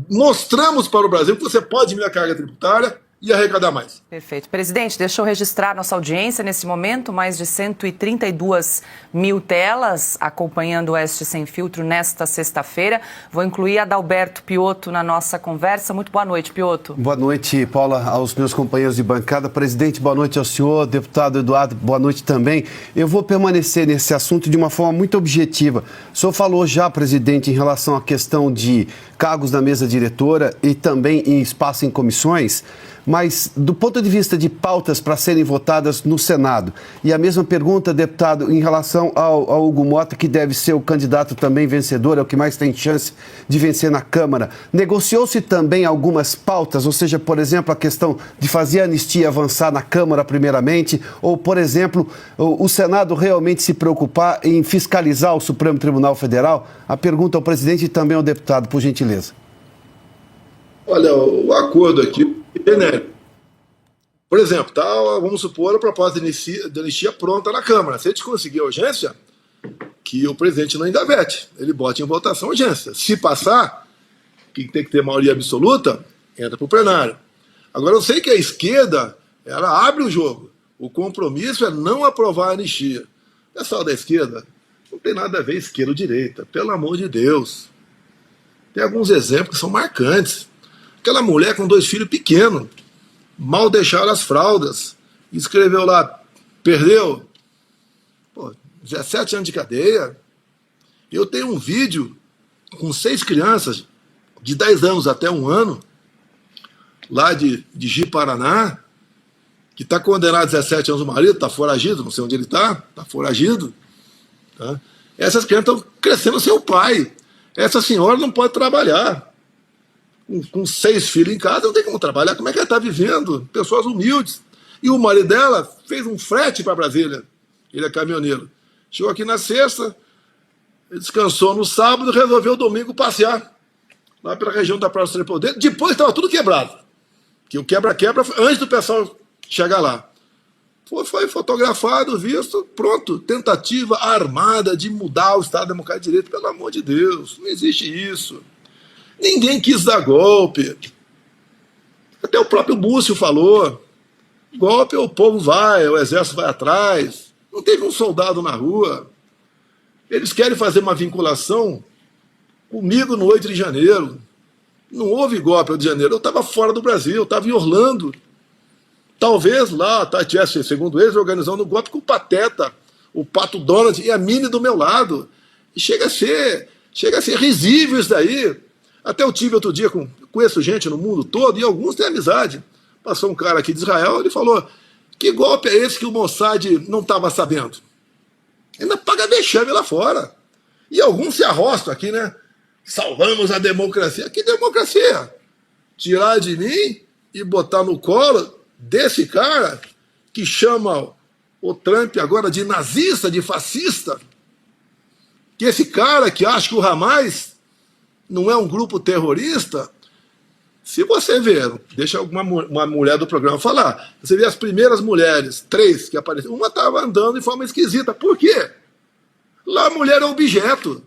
S2: Mostramos para o Brasil que você pode diminuir a carga tributária e arrecadar mais.
S1: Perfeito. Presidente, deixa eu registrar nossa audiência nesse momento, mais de 132 mil telas acompanhando o Oeste Sem Filtro nesta sexta-feira. Vou incluir Adalberto Piotto na nossa conversa. Muito boa noite, Piotto.
S6: Boa noite, Paula, aos meus companheiros de bancada. Presidente, boa noite ao senhor. Deputado Eduardo, boa noite também. Eu vou permanecer nesse assunto de uma forma muito objetiva. O senhor falou já, presidente, em relação à questão de cargos na mesa diretora e também em espaço em comissões, mas do ponto de vista de pautas para serem votadas no Senado. E a mesma pergunta, deputado, em relação ao Hugo Mota, que deve ser o candidato também vencedor, é o que mais tem chance de vencer na Câmara. Negociou-se também algumas pautas, ou seja, por exemplo, a questão de fazer a anistia avançar na Câmara primeiramente, ou, por exemplo, o Senado realmente se preocupar em fiscalizar o Supremo Tribunal Federal? A pergunta ao presidente e também ao deputado, por gentileza.
S2: Olha, o acordo aqui é genérico. Por exemplo, vamos supor a proposta de anistia pronta na Câmara. Se a gente conseguir a urgência, que o presidente não ainda vete, ele bota em votação a urgência. Se passar, que tem que ter maioria absoluta, entra para o plenário. Agora, eu sei que a esquerda, ela abre o jogo. O compromisso é não aprovar a anistia. O pessoal da esquerda não tem nada a ver esquerda ou direita, pelo amor de Deus. Tem alguns exemplos que são marcantes. Aquela mulher com 2 filhos pequenos, mal deixaram as fraldas, escreveu lá, perdeu, 17 anos de cadeia. Eu tenho um vídeo com 6 crianças, de 10 anos até 1 ano, lá de Ji-Paraná, que está condenado a 17 anos o marido, está foragido, não sei onde ele está foragido. Tá? Essas crianças estão crescendo sem o pai. Essa senhora não pode trabalhar. Com 6 filhos em casa, não tem como trabalhar. Como é que ela está vivendo? Pessoas humildes. E o marido dela fez um frete para Brasília. Ele é caminhoneiro. Chegou aqui na sexta, descansou no sábado, resolveu domingo passear lá pela região da Praça do Poder. Depois estava tudo quebrado. Que o quebra-quebra antes do pessoal chegar lá. Foi fotografado, visto, pronto. Tentativa armada de mudar o Estado Democrático de Direito. Pelo amor de Deus, não existe isso. Ninguém quis dar golpe. Até o próprio Múcio falou. Golpe, o povo vai, o exército vai atrás. Não teve um soldado na rua. Eles querem fazer uma vinculação comigo no 8 de janeiro. Não houve golpe no 8 de janeiro. Eu estava fora do Brasil, eu estava em Orlando. Talvez lá tivesse, segundo eles, organizando um golpe com o Pateta, o Pato Donald e a Mini do meu lado. E chega a ser risível isso daí. Até eu tive outro dia, conheço gente no mundo todo, e alguns têm amizade. Passou um cara aqui de Israel, ele falou, que golpe é esse que o Mossad não estava sabendo? Ainda paga vexame lá fora. E alguns se arrostam aqui, né? Salvamos a democracia. Que democracia? Tirar de mim e botar no colo desse cara que chama o Trump agora de nazista, de fascista. Que esse cara que acha que o Hamas não é um grupo terrorista. Se você ver, deixa uma mulher do programa falar, você vê as primeiras mulheres, 3 que apareceram, uma estava andando de forma esquisita. Por quê? Lá a mulher é objeto.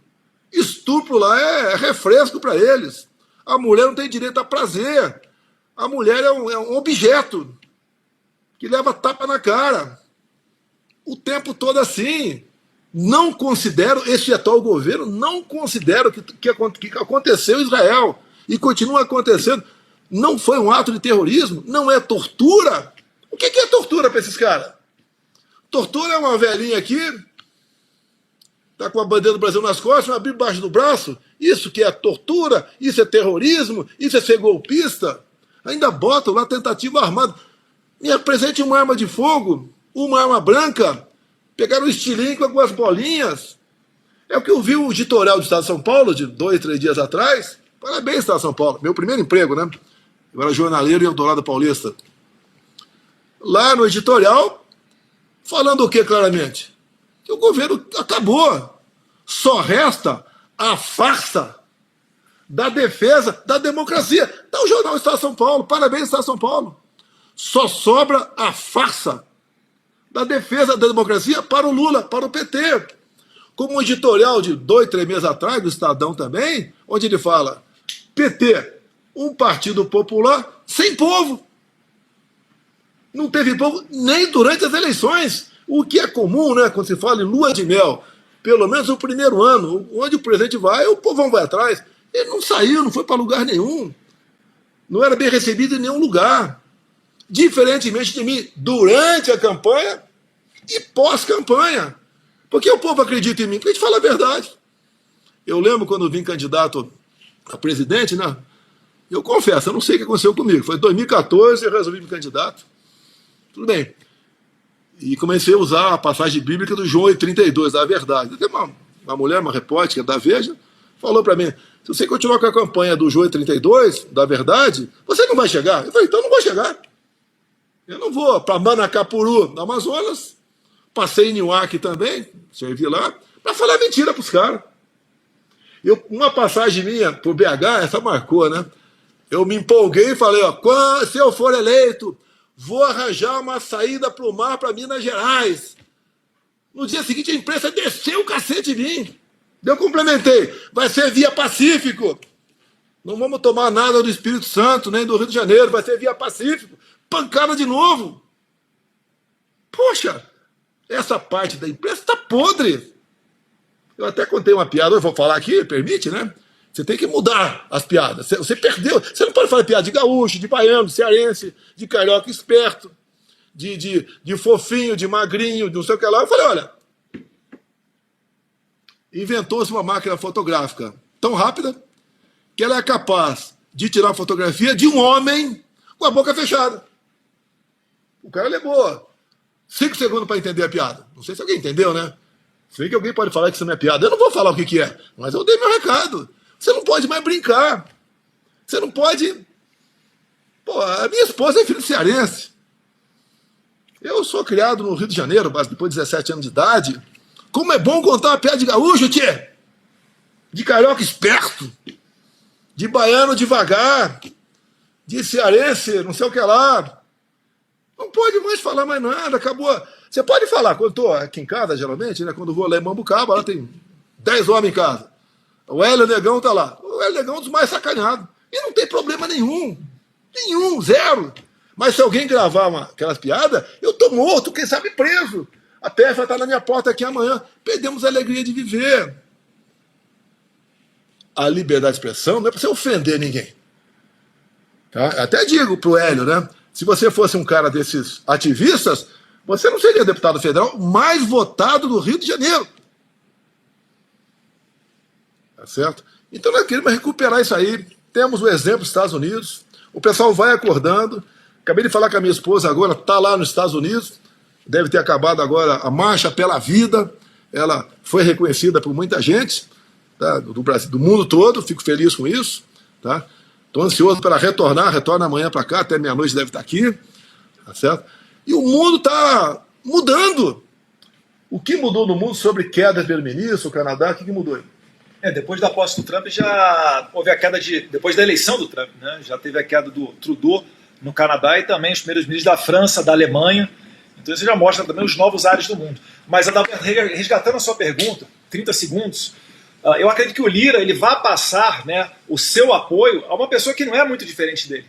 S2: Estupro lá é refresco para eles. A mulher não tem direito a prazer. A mulher é um objeto que leva tapa na cara. O tempo todo assim. Não considero, esse atual governo, não considero que aconteceu em Israel e continua acontecendo. Não foi um ato de terrorismo, não é tortura. O que é tortura para esses caras? Tortura é uma velhinha aqui, tá com a bandeira do Brasil nas costas, abrir embaixo do braço. Isso que é tortura, isso é terrorismo, isso é ser golpista. Ainda botam lá tentativa armada. Me apresente uma arma de fogo, uma arma branca. Pegaram um estilingue com algumas bolinhas. É o que eu vi o editorial do Estado de São Paulo, de 2, 3 dias atrás. Parabéns, Estado de São Paulo. Meu primeiro emprego, né? Eu era jornaleiro em Eldorado Paulista. Lá no editorial, falando o que claramente? Que o governo acabou. Só resta a farsa da defesa da democracia. Tá o jornal Estado de São Paulo. Parabéns, Estado de São Paulo. Só sobra a farsa da defesa da democracia para o Lula, para o PT. Como um editorial de 2, 3 meses atrás, do Estadão também, onde ele fala, PT, um partido popular sem povo. Não teve povo nem durante as eleições. O que é comum, né, quando se fala em lua de mel, pelo menos no primeiro ano, onde o presidente vai, o povão vai atrás. Ele não saiu, não foi para lugar nenhum. Não era bem recebido em nenhum lugar. Diferentemente de mim, durante a campanha e pós-campanha. Porque o povo acredita em mim, porque a gente fala a verdade. Eu lembro quando eu vim candidato a presidente, né? Eu confesso, eu não sei o que aconteceu comigo. Foi em 2014, eu resolvi me candidato. Tudo bem. E comecei a usar a passagem bíblica do João 8,32, da verdade. Tem uma mulher, uma repórter da Veja, falou para mim, se você continuar com a campanha do João 8,32, da verdade, você não vai chegar. Eu falei, então eu não vou chegar. Eu não vou para Manacapuru, no Amazonas, passei em Newark também, servi lá, para falar mentira para os caras. Uma passagem minha para o BH, essa marcou, né? Eu me empolguei e falei, ó, se eu for eleito, vou arranjar uma saída para o mar para Minas Gerais. No dia seguinte a imprensa desceu o cacete em mim. Eu complementei, vai ser via Pacífico. Não vamos tomar nada do Espírito Santo, nem do Rio de Janeiro, vai ser via Pacífico. Pancada de novo. Poxa, essa parte da imprensa está podre. Eu até contei uma piada, eu vou falar aqui, permite, né? Você tem que mudar as piadas. Você perdeu. Você não pode falar piada de gaúcho, de baiano, de cearense, de carioca esperto, de fofinho, de magrinho, de não sei o que lá. Eu falei, olha, inventou-se uma máquina fotográfica tão rápida que ela é capaz de tirar a fotografia de um homem com a boca fechada. O cara levou 5 segundos para entender a piada. Não sei se alguém entendeu, né? Sei que alguém pode falar que isso não é piada. Eu não vou falar o que é, mas eu dei meu recado. Você não pode mais brincar. Você não pode... Pô, a minha esposa é filha de cearense. Eu sou criado no Rio de Janeiro, depois de 17 anos de idade. Como é bom contar uma piada de gaúcho, tchê! De carioca esperto. De baiano devagar. De cearense, não sei o que lá. Não pode mais falar mais nada, acabou. Você pode falar, quando eu estou aqui em casa, geralmente, né, quando eu vou lá em Mambucaba, lá tem 10 homens em casa. O Hélio Negão tá lá. O Hélio Negão é um dos mais sacaneados. E não tem problema nenhum. Nenhum, zero. Mas se alguém gravar aquelas piadas, eu tô morto, quem sabe preso. A PF vai estar na minha porta aqui amanhã. Perdemos a alegria de viver. A liberdade de expressão não é para você ofender ninguém. Tá? Até digo pro Hélio, né? Se você fosse um cara desses ativistas, você não seria deputado federal mais votado do Rio de Janeiro. Tá certo? Então nós queremos recuperar isso aí. Temos o exemplo dos Estados Unidos. O pessoal vai acordando. Acabei de falar com a minha esposa agora, está lá nos Estados Unidos. Deve ter acabado agora a Marcha pela Vida. Ela foi reconhecida por muita gente, tá? Do Brasil, do mundo todo. Fico feliz com isso. Tá? Estou ansioso para retornar. Retorno amanhã para cá, até meia-noite deve estar aqui. Tá certo? E o mundo está mudando. O que mudou no mundo sobre queda pelo ministro, o Canadá, o que mudou aí?
S3: Depois da posse do Trump já houve a queda depois da eleição do Trump, né? Já teve a queda do Trudeau no Canadá e também os primeiros ministros da França, da Alemanha. Então isso já mostra também os novos ares do mundo. Mas resgatando a sua pergunta, 30 segundos, eu acredito que o Lira ele vai passar, né, o seu apoio a uma pessoa que não é muito diferente dele.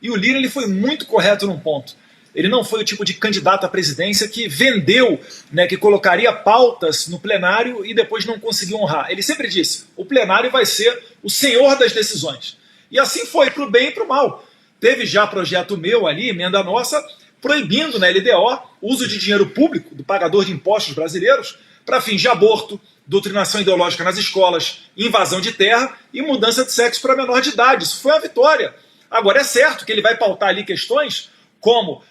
S3: E o Lira ele foi muito correto num ponto. Ele não foi o tipo de candidato à presidência que vendeu, né, que colocaria pautas no plenário e depois não conseguiu honrar. Ele sempre disse, o plenário vai ser o senhor das decisões. E assim foi, para o bem e para o mal. Teve já projeto meu ali, emenda nossa, proibindo na LDO o uso de dinheiro público do pagador de impostos brasileiros para fins de aborto, doutrinação ideológica nas escolas, invasão de terra e mudança de sexo para menor de idade. Isso foi uma vitória. Agora é certo que ele vai pautar ali questões como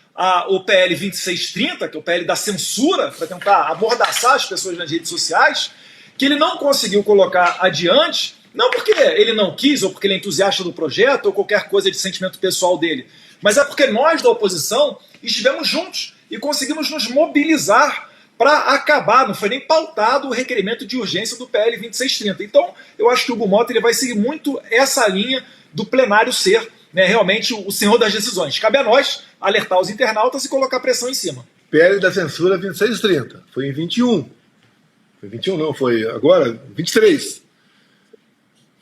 S3: o PL 2630, que é o PL da censura, para tentar amordaçar as pessoas nas redes sociais, que ele não conseguiu colocar adiante, não porque ele não quis, ou porque ele é entusiasta do projeto, ou qualquer coisa de sentimento pessoal dele, mas é porque nós da oposição estivemos juntos e conseguimos nos mobilizar para acabar, não foi nem pautado o requerimento de urgência do PL 2630. Então, eu acho que o Hugo Mota ele vai seguir muito essa linha do plenário ser, né, realmente o senhor das decisões. Cabe a nós alertar os internautas e colocar pressão em cima.
S2: PL da censura 2630. Foi em 21. Foi 21 não, foi agora 23.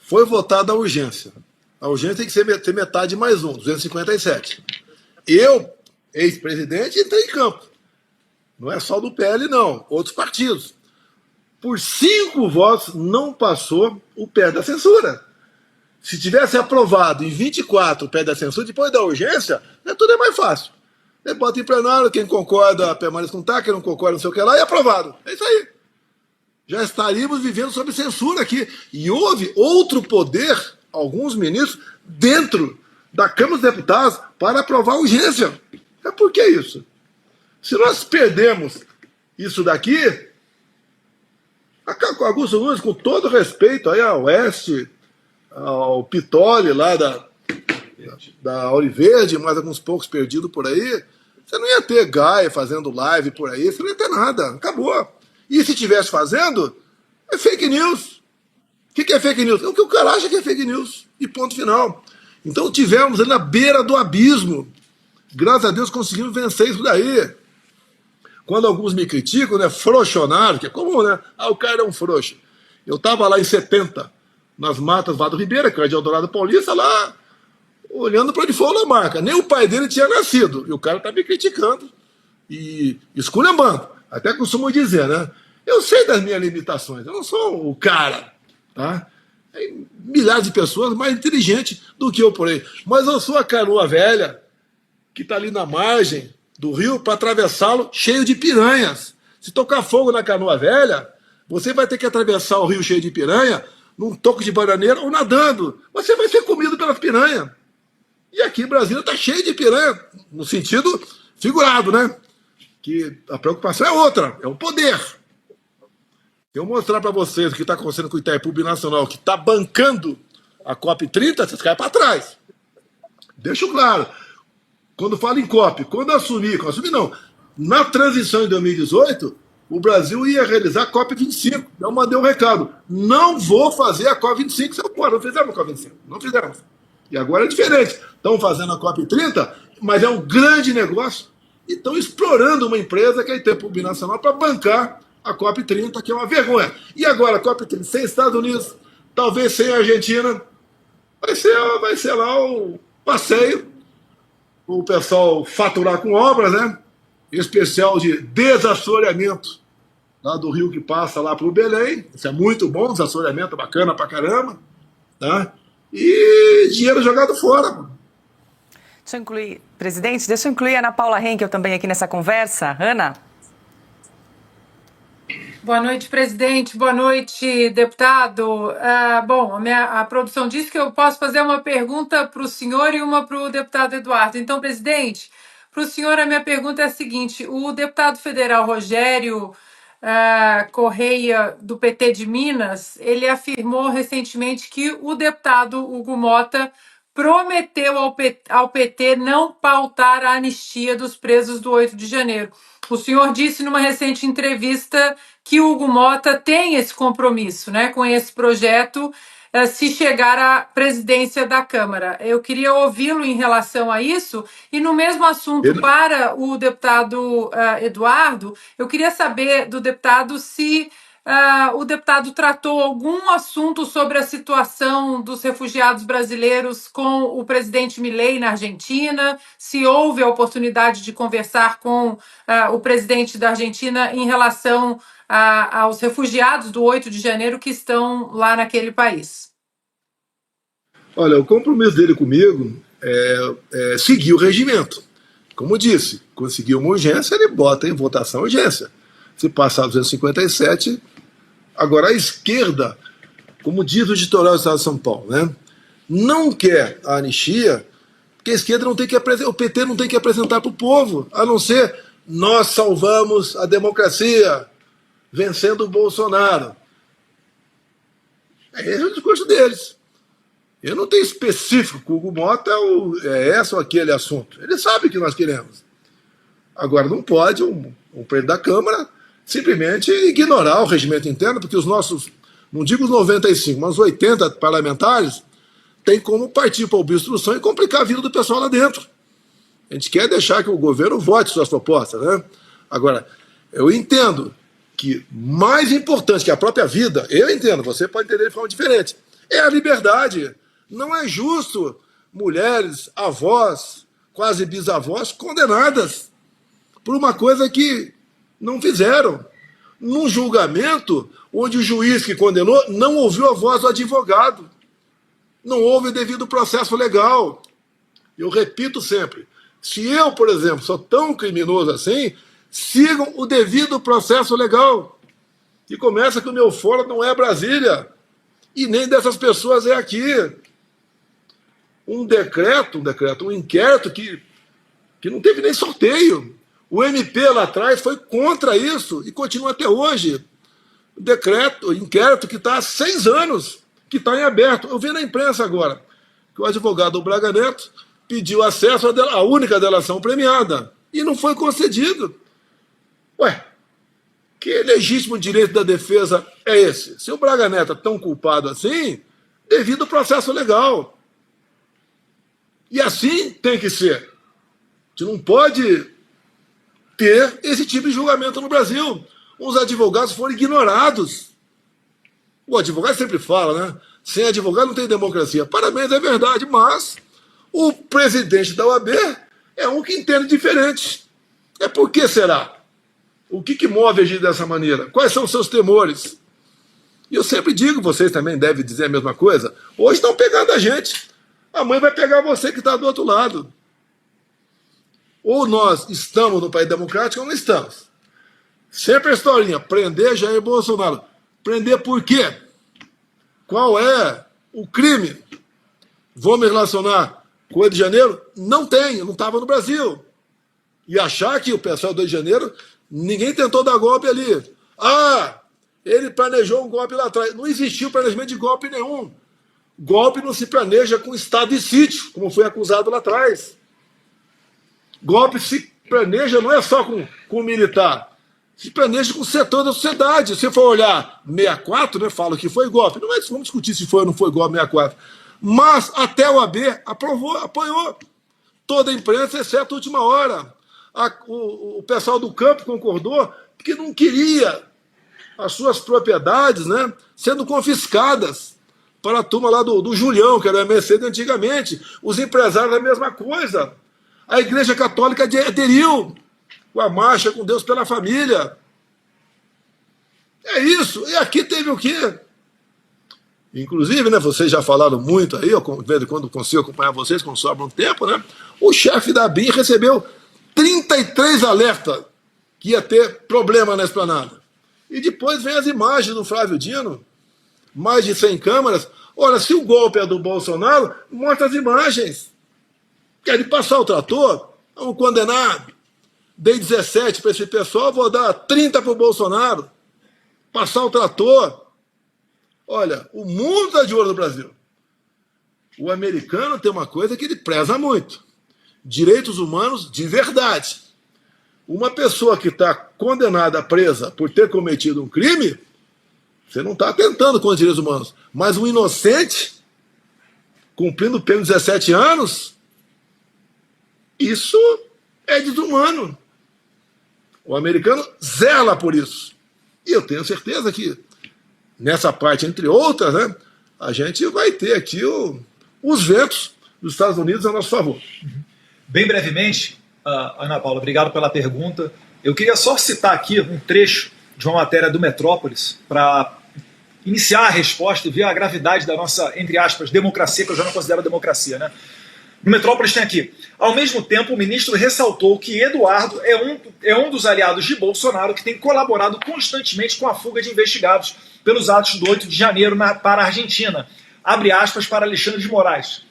S2: Foi votada a urgência. A urgência tem que ter metade mais 257. Eu, ex-presidente, entrei em campo. Não é só do PL, não. Outros partidos. Por 5 votos não passou o PL da censura. Se tivesse aprovado em 24 o PL da censura, depois da urgência, tudo é mais fácil. Bota em plenário, quem concorda permanece com quem não concorda não sei o que lá, e aprovado. É isso aí. Já estaríamos vivendo sob censura aqui. E houve outro poder, alguns ministros, dentro da Câmara dos Deputados para aprovar a urgência. Por que isso? Se nós perdemos isso daqui, a Augusto Nunes, com todo respeito aí ao Oeste, ao Pitoli lá da Auriverde, mais alguns poucos perdidos por aí, você não ia ter Gaia fazendo live por aí, você não ia ter nada, acabou. E se estivesse fazendo, é fake news. O que é fake news? É o que o cara acha que é fake news, e ponto final. Então tivemos ali na beira do abismo. Graças a Deus conseguimos vencer isso daí. Quando alguns me criticam, né, frouxonaram, que é comum, né? O cara é um frouxo. Eu estava lá em 70, nas matas Vado Ribeira, que é de Eldorado Paulista, lá, olhando para onde foi o Lamarca. Nem o pai dele tinha nascido. E o cara está me criticando e esculhambando. Até costumo dizer, né? Eu sei das minhas limitações. Eu não sou o cara, tá? Tem milhares de pessoas mais inteligentes do que eu por aí. Mas eu sou a canoa velha que está ali na margem do rio para atravessá-lo cheio de piranhas. Se tocar fogo na canoa velha, você vai ter que atravessar o rio cheio de piranha num toco de bananeira ou nadando. Você vai ser comido pelas piranhas. E aqui em Brasília está cheio de piranha, no sentido figurado, né? Que a preocupação é outra, é o poder. Eu mostrar para vocês o que está acontecendo com o Itaipu Binacional, que está bancando a COP30, vocês caem para trás. Deixo claro. Quando falo em COP, quando assumir não, na transição em 2018, o Brasil ia realizar a COP25. Eu mandei um recado. Não vou fazer a COP25. Não fizemos a COP25. Não fizemos. E agora é diferente. Estão fazendo a COP30, mas é um grande negócio. E estão explorando uma empresa que é a Itaipu Binacional para bancar a COP30, que é uma vergonha. E agora, a COP30 sem Estados Unidos, talvez sem a Argentina, vai ser lá o passeio, o pessoal faturar com obras, né? Especial de desassoreamento lá do rio que passa lá para o Belém. Isso é muito bom, desassoreamento bacana pra caramba, tá? E dinheiro jogado fora, mano.
S1: Deixa eu incluir, presidente, deixa eu incluir a Ana Paula Henkel também aqui nessa conversa. Ana?
S7: Boa noite, presidente. Boa noite, deputado. Bom, a produção disse que eu posso fazer uma pergunta para o senhor e uma para o deputado Eduardo. Então, presidente, para o senhor a minha pergunta é a seguinte: o deputado federal Rogério Correia, do PT de Minas, ele afirmou recentemente que o deputado Hugo Mota prometeu ao PT não pautar a anistia dos presos do 8 de janeiro. O senhor disse numa recente entrevista que o Hugo Mota tem esse compromisso, né, com esse projeto, se chegar à presidência da Câmara. Eu queria ouvi-lo em relação a isso. E no mesmo assunto, para o deputado Eduardo, eu queria saber do deputado se o deputado tratou algum assunto sobre a situação dos refugiados brasileiros com o presidente Milei na Argentina, se houve a oportunidade de conversar com o presidente da Argentina em relação aos refugiados do 8 de janeiro que estão lá naquele país.
S2: Olha, o compromisso dele comigo é seguir o regimento. Como disse, conseguiu uma urgência, ele bota em votação a urgência. Se passar 257, agora a esquerda, como diz o editorial do Estado de São Paulo, né, não quer a anistia, porque a esquerda não tem que apresentar, o PT não tem que apresentar para o povo, a não ser nós salvamos a democracia, vencendo o Bolsonaro. Esse é o discurso deles. Eu não tenho específico com o Hugo Mota, é esse ou aquele assunto. Ele sabe o que nós queremos. Agora, não pode um presidente da Câmara simplesmente ignorar o regimento interno, porque os nossos, não digo os 95, mas os 80 parlamentares têm como partir para a obstrução e complicar a vida do pessoal lá dentro. A gente quer deixar que o governo vote suas propostas, né? Agora, eu entendo que mais importante que a própria vida, eu entendo, você pode entender de forma diferente, é a liberdade. Não é justo mulheres, avós, quase bisavós, condenadas por uma coisa que não fizeram. Num julgamento onde o juiz que condenou não ouviu a voz do advogado. Não houve o devido processo legal. Eu repito sempre, se eu, por exemplo, sou tão criminoso assim, sigam o devido processo legal. E começa que o meu foro não é Brasília. E nem dessas pessoas é aqui. Um inquérito que não teve nem sorteio. O MP lá atrás foi contra isso e continua até hoje. O inquérito que está há 6 anos, que está em aberto. Eu vi na imprensa agora que o advogado Braga Neto pediu acesso à única delação premiada e não foi concedido. Ué, que legítimo direito da defesa é esse? Se o Braga Neto é tão culpado assim, devido ao processo legal. E assim tem que ser. A gente não pode ter esse tipo de julgamento no Brasil. Os advogados foram ignorados. O advogado sempre fala, né? Sem advogado não tem democracia. Parabéns, é verdade, mas o presidente da OAB é um que entende diferente. Por que será? O que move agir dessa maneira? Quais são os seus temores? E eu sempre digo, vocês também devem dizer a mesma coisa, hoje estão pegando a gente. Amanhã vai pegar você que está do outro lado. Ou nós estamos no país democrático ou não estamos. Sempre a historinha, prender Jair Bolsonaro. Prender por quê? Qual é o crime? Vou me relacionar com o 8 de janeiro? Não tenho, não estava no Brasil. E achar que o pessoal do Rio de Janeiro, ninguém tentou dar golpe ali. Ah, ele planejou um golpe lá atrás. Não existiu planejamento de golpe nenhum. Golpe não se planeja com estado de sítio, como foi acusado lá atrás. Golpe se planeja não é só com o militar, se planeja com o setor da sociedade. Se for olhar 64, né, falo que foi golpe. Não é, vamos discutir se foi ou não foi golpe 64. Mas até o AB apoiou. Toda a imprensa, exceto a última hora. O pessoal do campo concordou porque não queria as suas propriedades, né, sendo confiscadas para a turma lá do Julião, que era o MSC de antigamente. Os empresários, a mesma coisa. A Igreja Católica aderiu com a marcha com Deus pela família. É isso. E aqui teve o quê? Inclusive, né, vocês já falaram muito aí, eu de vez em quando consigo acompanhar vocês, quando sobra um tempo, né? O chefe da BIM recebeu 33 alertas que ia ter problema na esplanada. E depois vem as imagens do Flávio Dino, mais de 100 câmeras. Olha, se o golpe é do Bolsonaro, mostra as imagens. Querem passar o trator? Vamos condenar. Dei 17 para esse pessoal, vou dar 30 para o Bolsonaro. Passar o trator. Olha, o mundo está de olho no Brasil. O americano tem uma coisa que ele preza muito: direitos humanos de verdade. Uma pessoa que está condenada, presa por ter cometido um crime, você não está atentando contra os direitos humanos. Mas um inocente, cumprindo pena de 17 anos, isso é desumano. O americano zela por isso. E eu tenho certeza que nessa parte, entre outras, né, a gente vai ter aqui os vetos dos Estados Unidos a nosso favor.
S3: Bem brevemente, Ana Paula, obrigado pela pergunta. Eu queria só citar aqui um trecho de uma matéria do Metrópolis para iniciar a resposta e ver a gravidade da nossa, entre aspas, democracia, que eu já não considero democracia, né? No Metrópolis tem aqui: ao mesmo tempo, o ministro ressaltou que Eduardo é um dos aliados de Bolsonaro que tem colaborado constantemente com a fuga de investigados pelos atos do 8 de janeiro para a Argentina. Abre aspas para Alexandre de Moraes.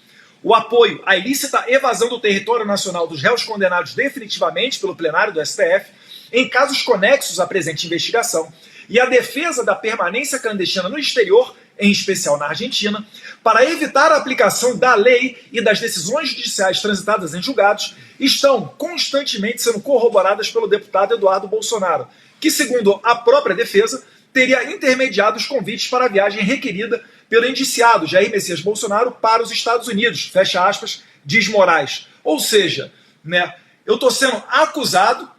S3: O apoio à ilícita evasão do território nacional dos réus condenados definitivamente pelo plenário do STF em casos conexos à presente investigação e a defesa da permanência clandestina no exterior, em especial na Argentina, para evitar a aplicação da lei e das decisões judiciais transitadas em julgados, estão constantemente sendo corroboradas pelo deputado Eduardo Bolsonaro, que, segundo a própria defesa, teria intermediado os convites para a viagem requerida pelo indiciado Jair Messias Bolsonaro para os Estados Unidos, fecha aspas, diz Moraes. Ou seja, né, eu estou sendo acusado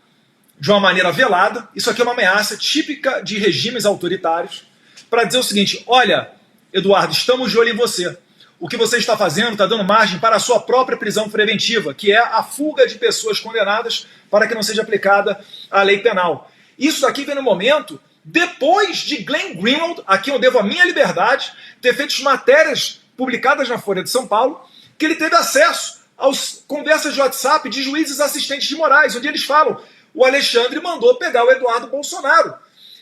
S3: de uma maneira velada, isso aqui é uma ameaça típica de regimes autoritários, para dizer o seguinte: olha, Eduardo, estamos de olho em você. O que você está fazendo está dando margem para a sua própria prisão preventiva, que é a fuga de pessoas condenadas para que não seja aplicada a lei penal. Isso daqui vem no momento depois de Glenn Greenwald, a quem eu devo a minha liberdade, ter feito matérias publicadas na Folha de São Paulo, que ele teve acesso às conversas de WhatsApp de juízes assistentes de Moraes, onde eles falam: o Alexandre mandou pegar o Eduardo Bolsonaro.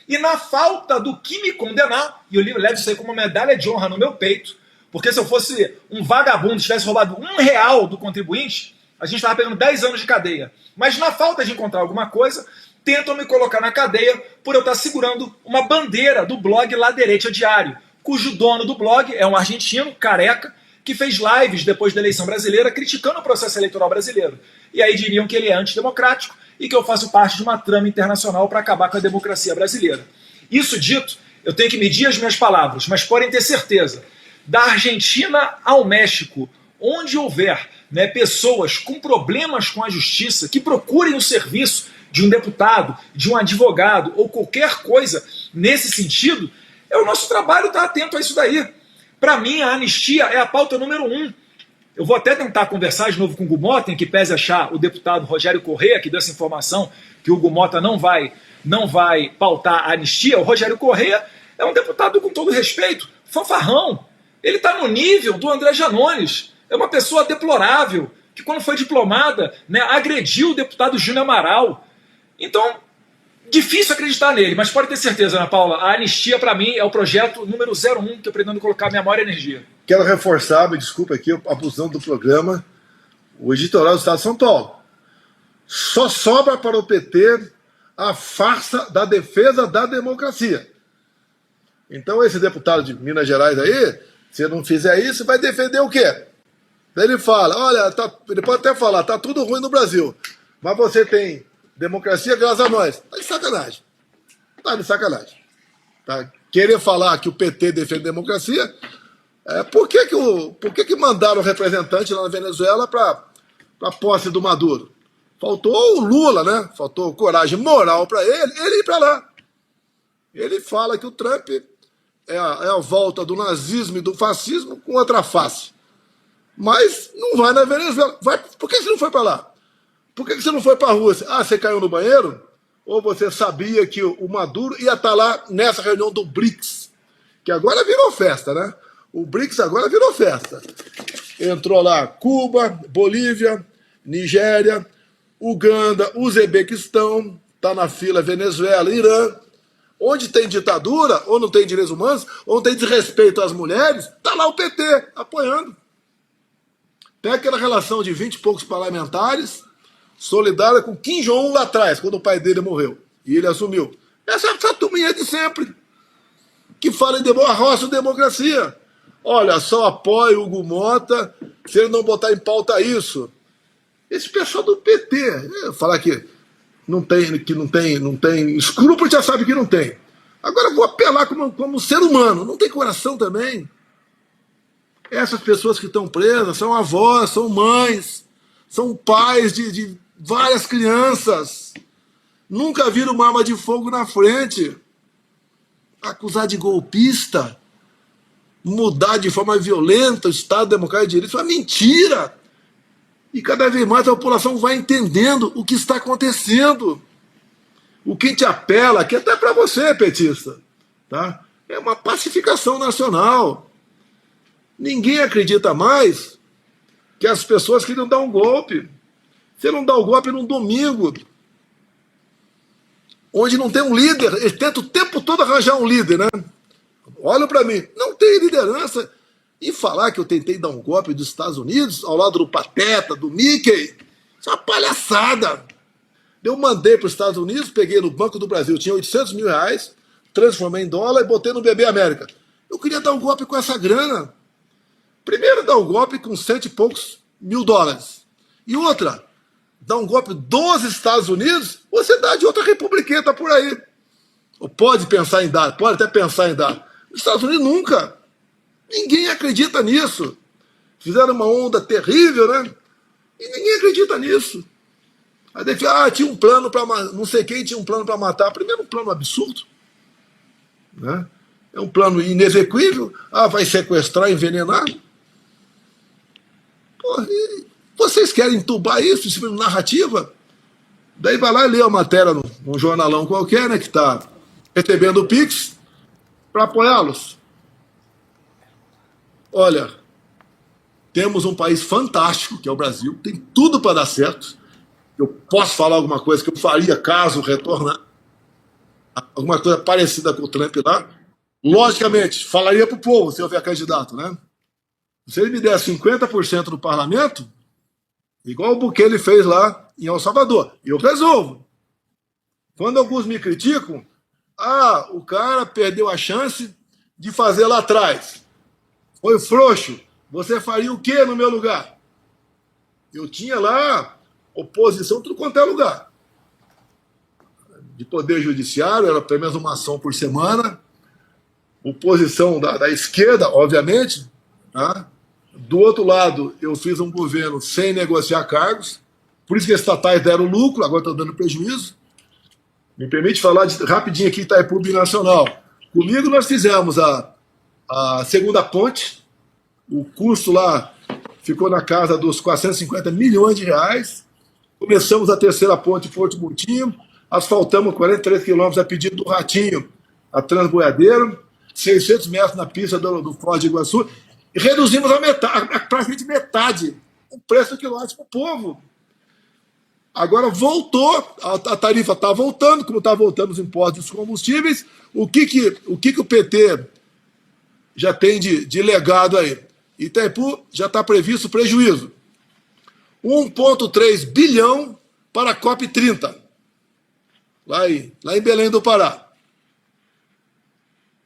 S3: E na falta do que me condenar, e eu levo isso aí como uma medalha de honra no meu peito, porque se eu fosse um vagabundo, tivesse roubado R$1 do contribuinte, a gente estava pegando 10 anos de cadeia. Mas na falta de encontrar alguma coisa, tentam me colocar na cadeia por eu estar segurando uma bandeira do blog Laderete Diário, cujo dono do blog é um argentino, careca, que fez lives depois da eleição brasileira criticando o processo eleitoral brasileiro. E aí diriam que ele é antidemocrático e que eu faço parte de uma trama internacional para acabar com a democracia brasileira. Isso dito, eu tenho que medir as minhas palavras, mas podem ter certeza, da Argentina ao México, onde houver, né, pessoas com problemas com a justiça que procurem o serviço de um deputado, de um advogado ou qualquer coisa nesse sentido, é o nosso trabalho estar atento a isso daí. Para mim, a anistia é a pauta número 1. Eu vou até tentar conversar de novo com o Hugo Mota, em que pese achar o deputado Rogério Correia, que deu essa informação, que o Hugo Mota não vai pautar a anistia. O Rogério Correia é um deputado, com todo respeito, fanfarrão. Ele está no nível do André Janones. É uma pessoa deplorável, que quando foi diplomada, né, agrediu o deputado Júnior Amaral. Então, difícil acreditar nele, mas pode ter certeza, Ana Paula, a anistia para mim é o projeto número 01 que eu pretendo colocar minha maior energia.
S2: Quero reforçar, me desculpa aqui, abusando do programa, o editorial do Estado de São Paulo. só sobra para o PT a farsa da defesa da democracia. Então esse deputado de Minas Gerais aí, se não fizer isso, vai defender o quê? Ele fala, olha, ele pode até falar, tá tudo ruim no Brasil, mas você tem democracia graças a nós. Tá de sacanagem. Tá de sacanagem. Tá? Querer falar que o PT defende democracia, por que mandaram o representante lá na Venezuela para a posse do Maduro? Faltou o Lula, né? Faltou coragem moral para ele ir para lá. Ele fala que o Trump é a volta do nazismo e do fascismo com outra face. Mas não vai na Venezuela. Por que você não foi para lá? Por que você não foi para a Rússia? Ah, você caiu no banheiro? Ou você sabia que o Maduro ia estar lá nessa reunião do BRICS? Que agora virou festa, né? O BRICS agora virou festa. Entrou lá Cuba, Bolívia, Nigéria, Uganda, Uzbequistão, está na fila Venezuela, Irã. Onde tem ditadura, ou não tem direitos humanos, ou não tem desrespeito às mulheres, está lá o PT apoiando. Tem aquela relação de 20 e poucos parlamentares, solidária com Kim Jong-un lá atrás, quando o pai dele morreu, e ele assumiu. Essa turminha de sempre, que fala em arrocha democracia. Olha, só apoio o Hugo Mota se ele não botar em pauta isso. Esse pessoal do PT, falar que não tem escrúpulo, já sabe que não tem. Agora eu vou apelar como ser humano, não tem coração também. Essas pessoas que estão presas são avós, são mães, são pais de várias crianças. Nunca viram uma arma de fogo na frente. Acusar de golpista, mudar de forma violenta o Estado Democrático de Direito, isso é uma mentira. E cada vez mais a população vai entendendo o que está acontecendo. O que te apela aqui, até para você, petista, tá? É uma pacificação nacional. Ninguém acredita mais que as pessoas queriam dar um golpe. Você não dá o golpe num domingo, onde não tem um líder, eles tentam o tempo todo arranjar um líder, né? Olha para mim, não tem liderança. E falar que eu tentei dar um golpe dos Estados Unidos, ao lado do Pateta, do Mickey, isso é uma palhaçada. Eu mandei para os Estados Unidos, peguei no Banco do Brasil, tinha 800 mil reais, transformei em dólar e botei no BB América. Eu queria dar um golpe com essa grana. Primeiro, dar um golpe com 100 e poucos mil dólares. E outra, dar um golpe dos Estados Unidos, você dá de outra republiqueta por aí. Ou pode pensar em dar, pode até pensar em dar. Os Estados Unidos nunca. Ninguém acredita nisso. Fizeram uma onda terrível, né? E ninguém acredita nisso. Aí tinha um plano para não sei quem tinha um plano para matar. Primeiro, um plano absurdo, né? É um plano inexequível. Vai sequestrar, envenenar. Porra, vocês querem entubar isso em cima de narrativa? Daí vai lá e lê a matéria num jornalão qualquer, né, que está recebendo o Pix para apoiá-los. Olha, temos um país fantástico, que é o Brasil, tem tudo para dar certo. Eu posso falar alguma coisa que eu faria caso retornar, alguma coisa parecida com o Trump lá. Logicamente, falaria para o povo, se houver candidato, né? Se ele me der 50% do parlamento, igual o Bukele fez lá em El Salvador, eu resolvo. Quando alguns me criticam, o cara perdeu a chance de fazer lá atrás. Foi frouxo. Você faria o quê no meu lugar? Eu tinha lá oposição tudo quanto é lugar. De poder judiciário, era pelo menos uma ação por semana. Oposição da esquerda, obviamente. Tá? Do outro lado, eu fiz um governo sem negociar cargos. Por isso que as estatais deram lucro, agora estão dando prejuízo. Me permite falar rapidinho aqui Itaipu Binacional. Comigo nós fizemos a segunda ponte. O custo lá ficou na casa dos 450 milhões de reais. Começamos a terceira ponte Porto Murtinho. Asfaltamos 43 quilômetros a pedido do Ratinho, a Transboiadeiro. 600 metros na pista do Foz de Iguaçu. E reduzimos praticamente metade o preço do quilômetro para o povo. Agora voltou, a tarifa está voltando, como está voltando os impostos dos combustíveis. O que o PT já tem de legado aí? Itaipu já está previsto prejuízo. 1,3 bilhão para a COP30, lá em Belém do Pará.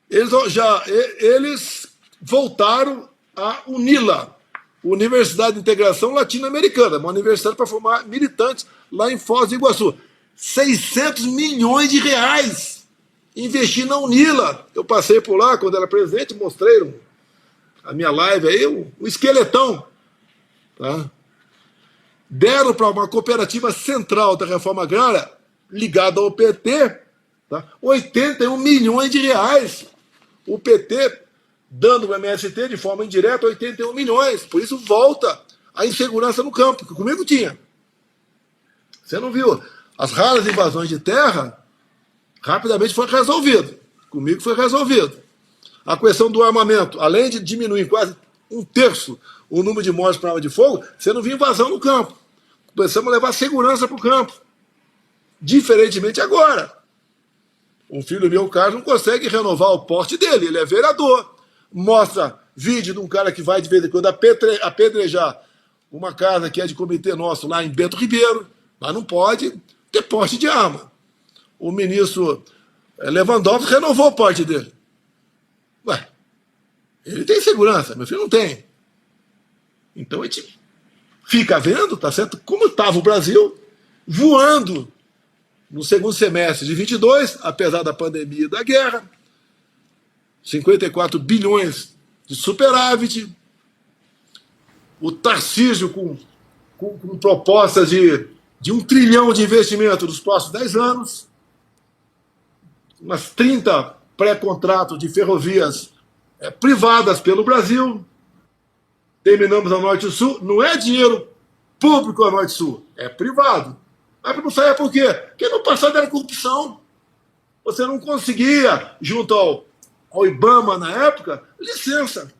S2: Eles voltaram a UNILA, Universidade de Integração Latino-Americana, uma universidade para formar militantes lá em Foz do Iguaçu. 600 milhões de reais investir na UNILA. Eu passei por lá quando era presidente, mostrei a minha live aí, o esqueletão. Tá? Deram para uma cooperativa central da reforma agrária, ligada ao PT, tá? 81 milhões de reais. O PT dando o MST de forma indireta 81 milhões. Por isso volta a insegurança no campo, que comigo tinha. Você não viu? As raras invasões de terra rapidamente foi resolvido. Comigo foi resolvido. A questão do armamento, além de diminuir quase 1/3 o número de mortes por arma de fogo, você não viu invasão no campo. Começamos a levar segurança para o campo. Diferentemente agora. Um filho meu, Carlos, não consegue renovar o porte dele. Ele é vereador. Mostra vídeo de um cara que vai de vez em quando apedrejar uma casa que é de comitê nosso lá em Bento Ribeiro, mas não pode ter porte de arma. O ministro Lewandowski renovou o porte dele. Ué, ele tem segurança, meu filho não tem. Então a gente fica vendo, tá certo? Como estava o Brasil voando no segundo semestre de 22, apesar da pandemia e da guerra, 54 bilhões de superávit, o Tarcísio com propostas de 1 trilhão de investimento nos próximos 10 anos, umas 30 pré-contratos de ferrovias privadas pelo Brasil, terminamos a Norte e Sul, não é dinheiro público a Norte e Sul, é privado. Mas não saia por quê? Porque no passado era corrupção. Você não conseguia, junto ao IBAMA na época, licença.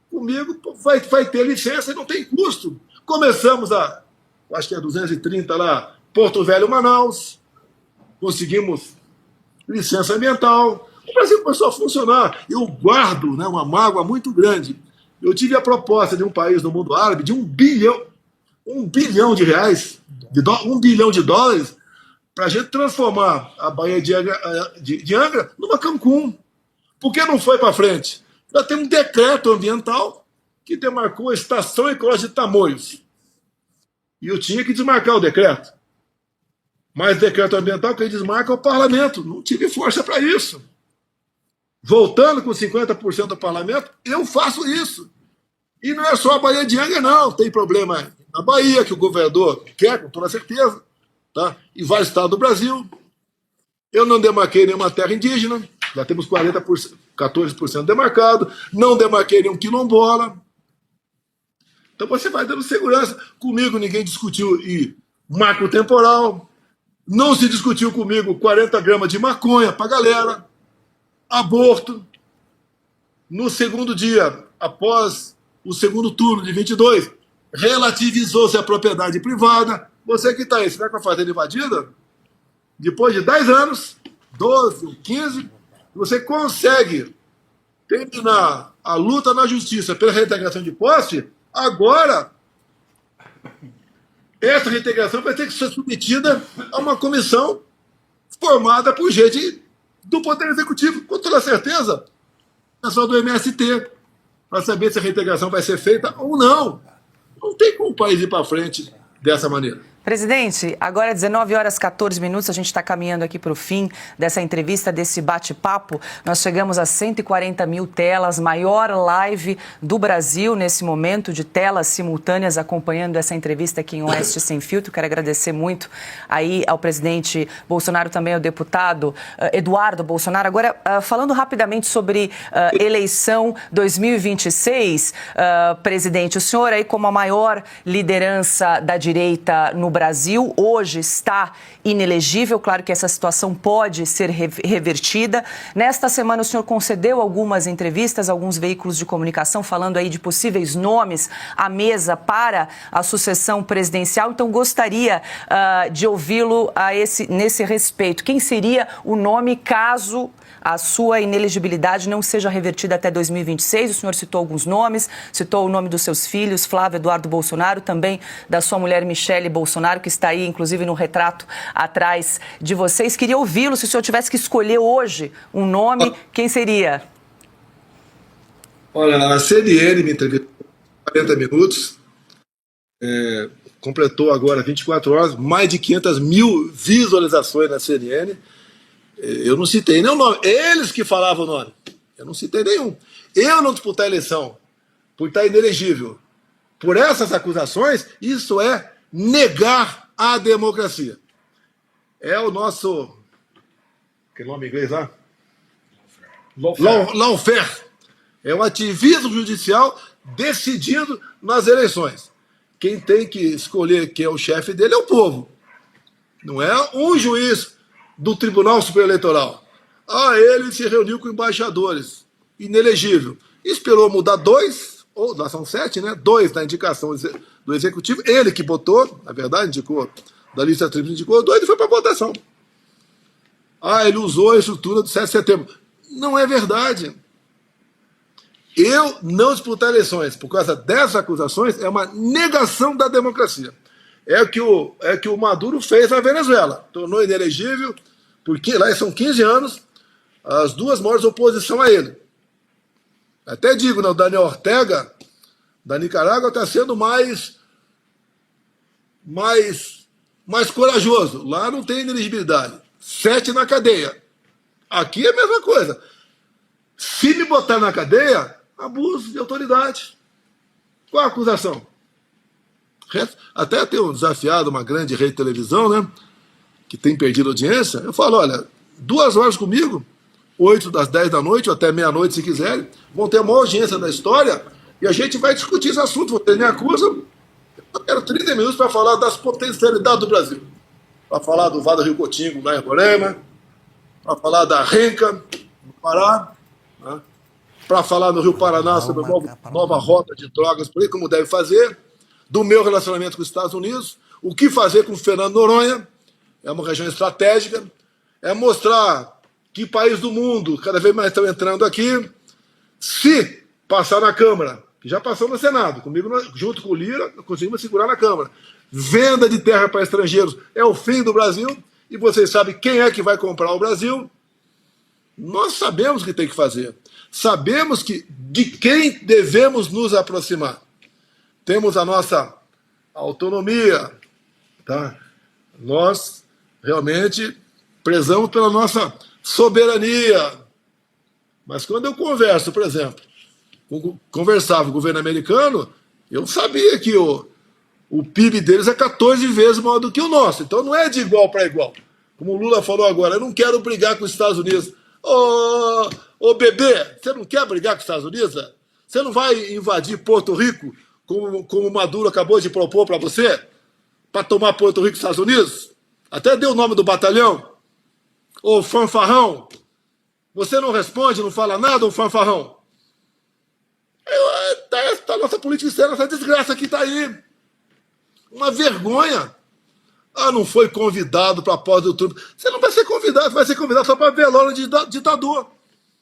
S2: Comigo vai ter licença e não tem custo. Começamos acho que é 230 lá, Porto Velho, Manaus. Conseguimos licença ambiental. O Brasil começou a funcionar. Eu guardo, né, uma mágoa muito grande. Eu tive a proposta de um país do mundo árabe de 1 bilhão de reais, 1 bilhão de dólares, para a gente transformar a Baía de Angra numa Cancún. Por que não foi para frente? Já tem um decreto ambiental que demarcou a Estação Ecológica de Tamoios. E eu tinha que desmarcar o decreto. Mas decreto ambiental, quem desmarca é o parlamento. Não tive força para isso. Voltando com 50% do parlamento, eu faço isso. E não é só a Baía de Angra, não. Tem problema na Bahia, que o governador quer, com toda certeza, tá? Em vários estados do Brasil. Eu não demarquei nenhuma terra indígena, já temos 14% demarcado, não demarquei nenhum quilombola. Então você vai dando segurança. Comigo ninguém discutiu marco temporal, não se discutiu comigo 40 gramas de maconha para a galera, aborto. No segundo dia, após o segundo turno de 22, relativizou-se a propriedade privada. Você que está aí, você vai com a fazenda invadida? Depois de 10 anos, 12, 15, você consegue terminar a luta na justiça pela reintegração de posse. Agora, essa reintegração vai ter que ser submetida a uma comissão formada por gente do Poder Executivo, com toda certeza, pessoal do MST, para saber se a reintegração vai ser feita ou não. Não tem como o país ir para frente dessa maneira.
S1: Presidente, agora 19h14, a gente está caminhando aqui para o fim dessa entrevista, desse bate-papo. Nós chegamos a 140 mil telas, maior live do Brasil nesse momento, de telas simultâneas acompanhando essa entrevista aqui em Oeste Sem Filtro. Quero agradecer muito aí ao presidente Bolsonaro, também ao deputado Eduardo Bolsonaro. Agora, falando rapidamente sobre eleição 2026, presidente, o senhor aí como a maior liderança da direita no Brasil, hoje está inelegível. Claro que essa situação pode ser revertida. Nesta semana o senhor concedeu algumas entrevistas a alguns veículos de comunicação falando aí de possíveis nomes à mesa para a sucessão presidencial. Então gostaria de ouvi-lo nesse respeito. Quem seria o nome caso a sua inelegibilidade não seja revertida até 2026? O senhor citou alguns nomes, citou o nome dos seus filhos, Flávio Eduardo Bolsonaro, também da sua mulher Michele Bolsonaro. Bolsonaro, que está aí, inclusive, no retrato atrás de vocês. Queria ouvi-lo, se o senhor tivesse que escolher hoje um nome, quem seria?
S2: Olha, a CNN me entrevistou 40 minutos, completou agora 24 horas, mais de 500 mil visualizações na CNN. Eu não citei nenhum nome, eles que falavam o nome, eu não citei nenhum. Eu não disputar a eleição por estar inelegível por essas acusações, isso é negar a democracia. É o nosso... Que nome em inglês lá? Lawfare. É um ativismo judicial decidindo nas eleições. Quem tem que escolher quem é o chefe dele é o povo. Não é um juiz do Tribunal Superior Eleitoral. Ele se reuniu com embaixadores. Inelegível. Esperou mudar 2, ou lá são 7, né? 2 na indicação do Executivo. Ele que botou, na verdade, indicou, da lista tríplice indicou 2 e foi para votação. Ele usou a estrutura do 7 de setembro. Não é verdade. Eu não disputar eleições por causa dessas acusações é uma negação da democracia. É o que o Maduro fez na Venezuela. Tornou inelegível, porque lá são 15 anos, as 2 maiores oposições a ele. Até digo, né, o Daniel Ortega, da Nicarágua, está sendo mais corajoso. Lá não tem inelegibilidade. 7 na cadeia. Aqui é a mesma coisa. Se me botar na cadeia, abuso de autoridade. Qual a acusação? Até tenho desafiado uma grande rede de televisão, né, que tem perdido audiência. Eu falo, olha, 2 horas comigo, 8 das 10 da noite, ou até meia-noite, se quiserem, vão ter a maior audiência da história, e a gente vai discutir esse assunto. Vocês me acusam, eu quero 30 minutos para falar das potencialidades do Brasil. Para falar do Vale do Rio Cotingo, lá em Roraima, para falar da Renca, no Pará, né? Para falar no Rio Paraná sobre a nova rota de drogas, por aí, como deve fazer, do meu relacionamento com os Estados Unidos, o que fazer com o Fernando Noronha, é uma região estratégica, é mostrar que países do mundo cada vez mais estão entrando aqui, se passar na Câmara, que já passou no Senado, comigo, junto com o Lira, conseguimos segurar na Câmara. Venda de terra para estrangeiros é o fim do Brasil, e vocês sabem quem é que vai comprar o Brasil. Nós sabemos o que tem que fazer. Sabemos de quem devemos nos aproximar. Temos a nossa autonomia, tá? Nós realmente prezamos pela nossa soberania. Mas quando eu converso, por exemplo, conversava com o governo americano, eu sabia que o PIB deles é 14 vezes maior do que o nosso. Então não é de igual para igual. Como o Lula falou agora, eu não quero brigar com os Estados Unidos. Ô bebê, você não quer brigar com os Estados Unidos? Você não vai invadir Porto Rico, como o Maduro acabou de propor para você? Para tomar Porto Rico e Estados Unidos? Até deu o nome do batalhão. Ô fanfarrão, você não responde, não fala nada, ô fanfarrão? A nossa política externa, essa desgraça que está aí. Uma vergonha. Não foi convidado para a posse do Trump. Você não vai ser convidado, você vai ser convidado só para velório de ditador.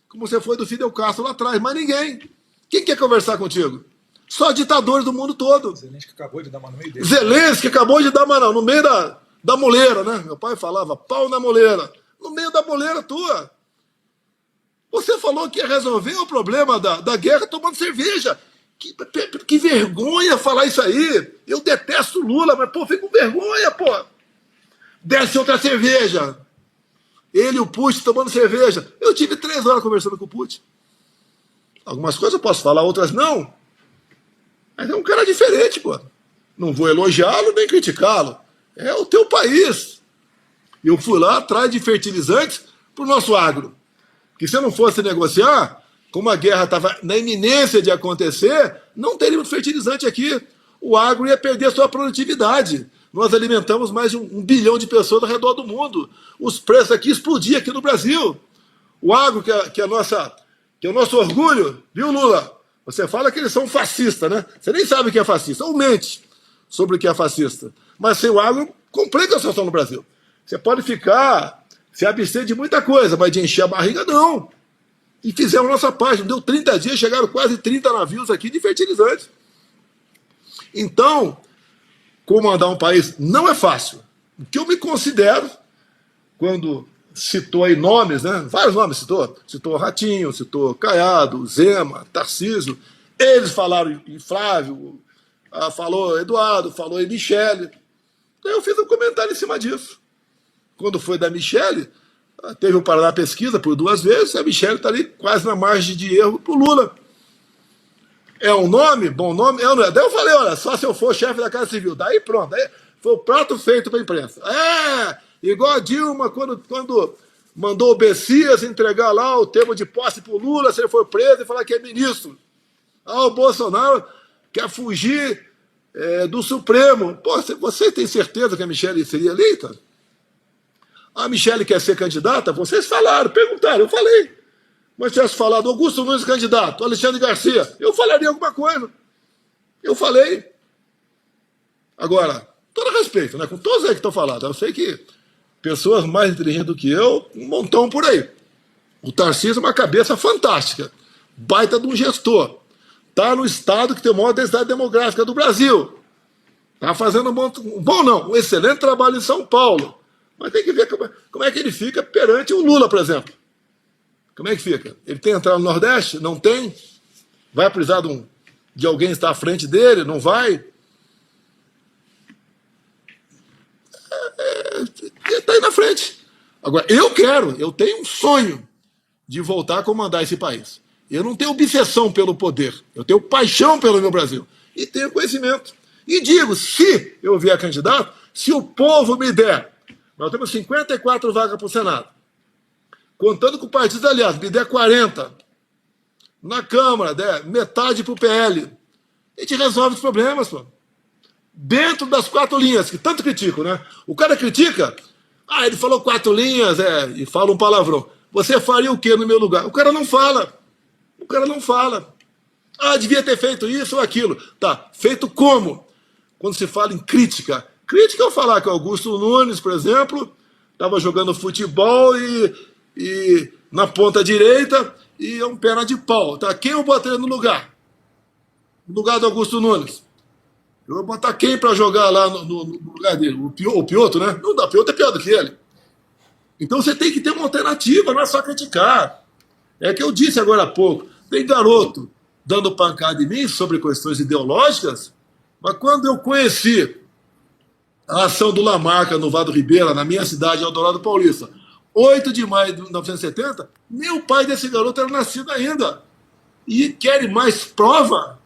S2: Como você foi do Fidel Castro lá atrás, mas ninguém. Quem quer conversar contigo? Só ditadores do mundo todo.
S3: Zelensky acabou de dar uma no meio dele.
S2: Zelensky acabou de dar uma no meio da moleira, né? Meu pai falava, pau na moleira. No meio da moleira tua. Você falou que ia resolver o problema da guerra tomando cerveja. Que vergonha falar isso aí. Eu detesto Lula, mas, pô, fico com vergonha, pô. Desce outra cerveja. Ele e o Putin tomando cerveja. Eu tive 3 horas conversando com o Putin. Algumas coisas eu posso falar, outras não. Mas é um cara diferente, pô. Não vou elogiá-lo nem criticá-lo. É o teu país. Eu fui lá atrás de fertilizantes para o nosso agro. Que se eu não fosse negociar, como a guerra estava na iminência de acontecer, não teria muito fertilizante aqui. O agro ia perder a sua produtividade. Nós alimentamos mais de 1 bilhão de pessoas ao redor do mundo. Os preços aqui explodiam aqui no Brasil. O agro, que é o nosso orgulho, viu, Lula? Você fala que eles são fascistas, né? Você nem sabe o que é fascista, ou mente sobre o que é fascista. Mas sem o agro, complica a situação no Brasil. Você pode se abster de muita coisa, mas de encher a barriga, não. E fizeram a nossa parte. Deu 30 dias, chegaram quase 30 navios aqui de fertilizantes. Então, comandar um país não é fácil. O que eu me considero, quando citou aí nomes, né? Vários nomes citou Ratinho, citou Caiado, Zema, Tarcísio, eles falaram em Flávio, falou Eduardo, falou em Michele. Então eu fiz um comentário em cima disso. Quando foi da Michele, teve o Paraná Pesquisa por 2 vezes, a Michele está ali quase na margem de erro para o Lula. É um nome, bom nome, é um nome. Daí eu falei, olha, só se eu for chefe da Casa Civil. Daí pronto, daí foi o prato feito para a imprensa. Igual a Dilma, quando mandou o Bessias entregar lá o termo de posse para o Lula, se ele for preso e falar que é ministro. O Bolsonaro quer fugir do Supremo. Pô, você tem certeza que a Michele seria eleita? A Michele quer ser candidata? Vocês falaram, perguntaram, eu falei. Mas tivesse falado Augusto Nunes candidato, Alexandre Garcia, eu falaria alguma coisa. Eu falei. Agora, todo respeito, né? Com todos aí que estão falando, eu sei que pessoas mais inteligentes do que eu, um montão por aí. O Tarcísio é uma cabeça fantástica, baita de um gestor. Está no estado que tem a maior densidade demográfica do Brasil. Está fazendo um excelente trabalho em São Paulo. Mas tem que ver como é que ele fica perante o Lula, por exemplo. Como é que fica? Ele tem entrado no Nordeste? Não tem? Vai precisar de alguém estar à frente dele? Não vai? Está aí na frente. Agora, eu tenho um sonho de voltar a comandar esse país. Eu não tenho obsessão pelo poder, eu tenho paixão pelo meu Brasil. E tenho conhecimento. E digo, se eu vier candidato, se o povo me der, nós temos 54 vagas para o Senado, contando com o Partido Aliado, me der 40, na Câmara, der metade para o PL, a gente resolve os problemas, pô. Dentro das 4 linhas, que tanto critico, né? O cara critica, ele falou 4 linhas, e fala um palavrão. Você faria o quê no meu lugar? O cara não fala. O cara não fala. Devia ter feito isso ou aquilo. Tá, feito como? Quando se fala em crítica. Crítica é eu falar que o Augusto Nunes, por exemplo, estava jogando futebol e na ponta direita e é um perna de pau. Tá? Quem eu botei no lugar? No lugar do Augusto Nunes. Eu vou botar quem para jogar lá no lugar dele? O Piotr, né? Não dá, o Piotr é pior do que ele. Então você tem que ter uma alternativa, não é só criticar. É que eu disse agora há pouco, tem garoto dando pancada em mim sobre questões ideológicas, mas quando eu conheci a ação do Lamarca no Vado Ribeira, na minha cidade, Eldorado Paulista, 8 de maio de 1970, nem o pai desse garoto era nascido ainda. E querem mais prova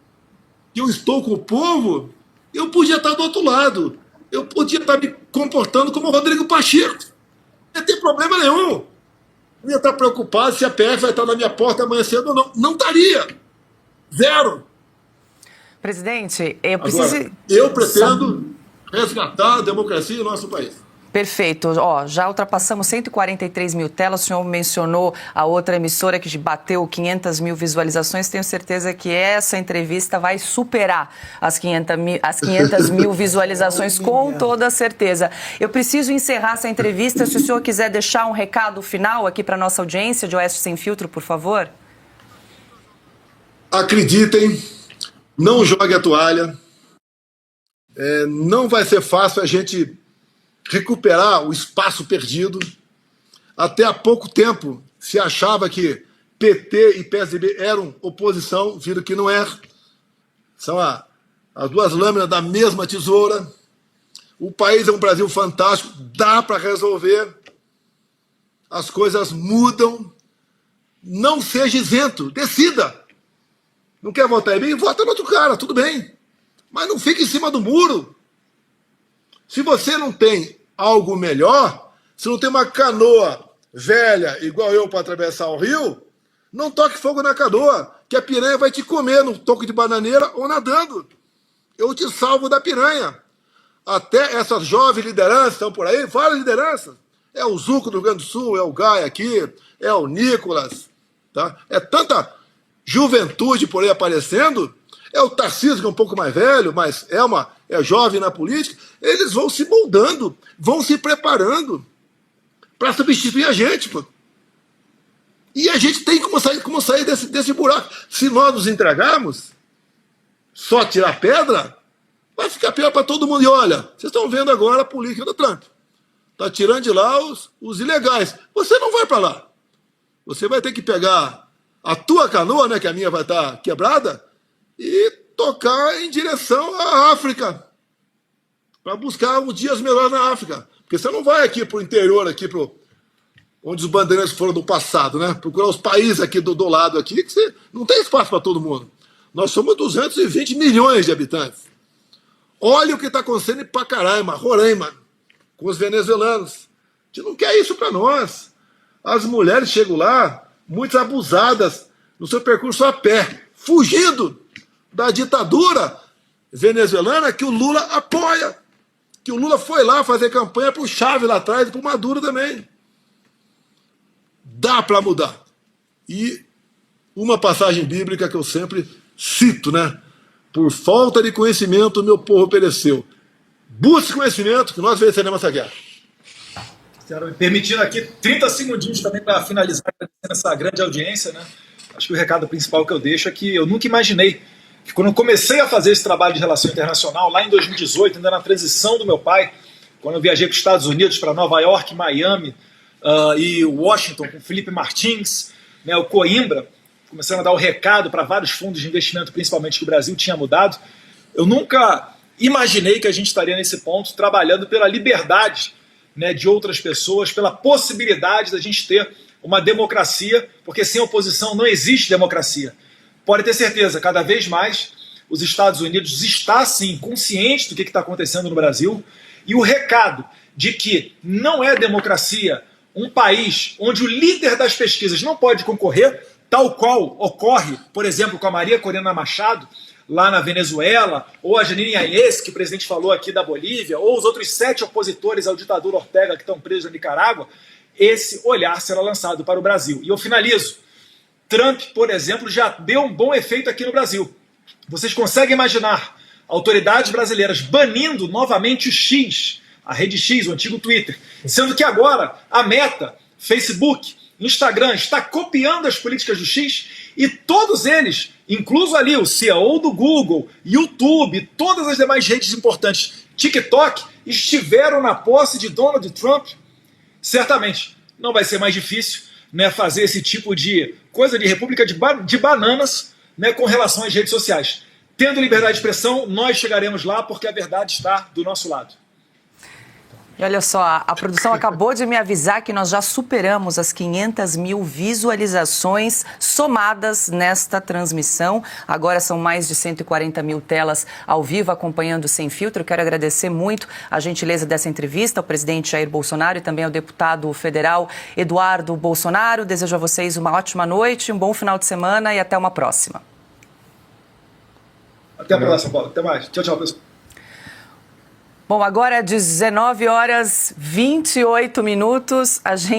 S2: que eu estou com o povo? Eu podia estar do outro lado. Eu podia estar me comportando como o Rodrigo Pacheco. Não ia ter problema nenhum. Não ia estar preocupado se a PF vai estar na minha porta amanhã cedo ou não. Não estaria. Zero.
S1: Presidente, eu preciso...
S2: Agora, eu pretendo resgatar a democracia em nosso país.
S1: Perfeito. Já ultrapassamos 143 mil telas. O senhor mencionou a outra emissora que bateu 500 mil visualizações. Tenho certeza que essa entrevista vai superar as 500 mil visualizações, com toda certeza. Eu preciso encerrar essa entrevista. Se o senhor quiser deixar um recado final aqui para a nossa audiência de Oeste Sem Filtro, por favor.
S2: Acreditem, não jogue a toalha. Não vai ser fácil a gente recuperar o espaço perdido. Até há pouco tempo se achava que PT e PSDB eram oposição, viram que não é. São as 2 lâminas da mesma tesoura. O país é um Brasil fantástico, dá para resolver. As coisas mudam. Não seja isento, decida. Não quer votar em mim? Vota no outro cara, tudo bem. Mas não fique em cima do muro. Se você não tem algo melhor, se não tem uma canoa velha, igual eu, para atravessar o rio, não toque fogo na canoa, que a piranha vai te comer num toco de bananeira ou nadando. Eu te salvo da piranha. Até essas jovens lideranças estão por aí, várias lideranças. É o Zuco do Rio Grande do Sul, é o Gaia aqui, é o Nicolas. Tá? É tanta juventude por aí aparecendo. É o Tarcísio, que é um pouco mais velho, mas é jovem na política. Eles vão se moldando, vão se preparando para substituir a gente. Pô. E a gente tem como sair desse buraco. Se nós nos entregarmos, só tirar pedra, vai ficar pior para todo mundo. E olha, vocês estão vendo agora a política do Trump. Está tirando de lá os ilegais. Você não vai para lá. Você vai ter que pegar a tua canoa, né, que a minha vai estar quebrada, e tocar em direção à África, para buscar uns dias melhores na África. Porque você não vai aqui para o interior, aqui onde os bandeirantes foram do passado, né? Procurar os países aqui do lado aqui, que você não tem espaço para todo mundo. Nós somos 220 milhões de habitantes. Olha o que está acontecendo em Pacaraima, Roraima, com os venezuelanos. A gente não quer isso para nós. As mulheres chegam lá, muitas abusadas no seu percurso a pé, fugindo da ditadura venezuelana que o Lula apoia. Que o Lula foi lá fazer campanha para o Chávez lá atrás e para o Maduro também. Dá para mudar. E uma passagem bíblica que eu sempre cito, né? Por falta de conhecimento, o meu povo pereceu. Busque conhecimento, que nós venceremos essa guerra.
S3: Me permitindo aqui 30 segundinhos também para finalizar essa grande audiência, né? Acho que o recado principal que eu deixo é que eu nunca imaginei que quando eu comecei a fazer esse trabalho de relação internacional, lá em 2018, ainda na transição do meu pai, quando eu viajei para os Estados Unidos, para Nova York, Miami e Washington, com o Felipe Martins, né, o Coimbra, começando a dar o recado para vários fundos de investimento, principalmente que o Brasil tinha mudado, eu nunca imaginei que a gente estaria nesse ponto, trabalhando pela liberdade, né, de outras pessoas, pela possibilidade da gente ter uma democracia, porque sem oposição não existe democracia. Pode ter certeza, cada vez mais os Estados Unidos está, sim, consciente do que está acontecendo no Brasil, e o recado de que não é democracia um país onde o líder das pesquisas não pode concorrer, tal qual ocorre, por exemplo, com a Maria Corina Machado, lá na Venezuela, ou a Janine Áñez, que o presidente falou aqui da Bolívia, ou os outros 7 opositores ao ditador Ortega que estão presos na Nicarágua, esse olhar será lançado para o Brasil. E eu finalizo. Trump, por exemplo, já deu um bom efeito aqui no Brasil. Vocês conseguem imaginar autoridades brasileiras banindo novamente o X, a rede X, o antigo Twitter, sendo que agora a Meta, Facebook, Instagram está copiando as políticas do X e todos eles, incluso ali o CEO do Google, YouTube, todas as demais redes importantes, TikTok, estiveram na posse de Donald Trump. Certamente não vai ser mais difícil, né, fazer esse tipo de coisa de república de bananas, né, com relação às redes sociais. Tendo liberdade de expressão, nós chegaremos lá porque a verdade está do nosso lado.
S1: E olha só, a produção acabou de me avisar que nós já superamos as 500 mil visualizações somadas nesta transmissão. Agora são mais de 140 mil telas ao vivo acompanhando Sem Filtro. Quero agradecer muito a gentileza dessa entrevista ao presidente Jair Bolsonaro e também ao deputado federal Eduardo Bolsonaro. Desejo a vocês uma ótima noite, um bom final de semana e até uma próxima.
S3: Até a próxima, Paulo. Até mais. Tchau, tchau, pessoal.
S1: Bom, agora 19h28. A gente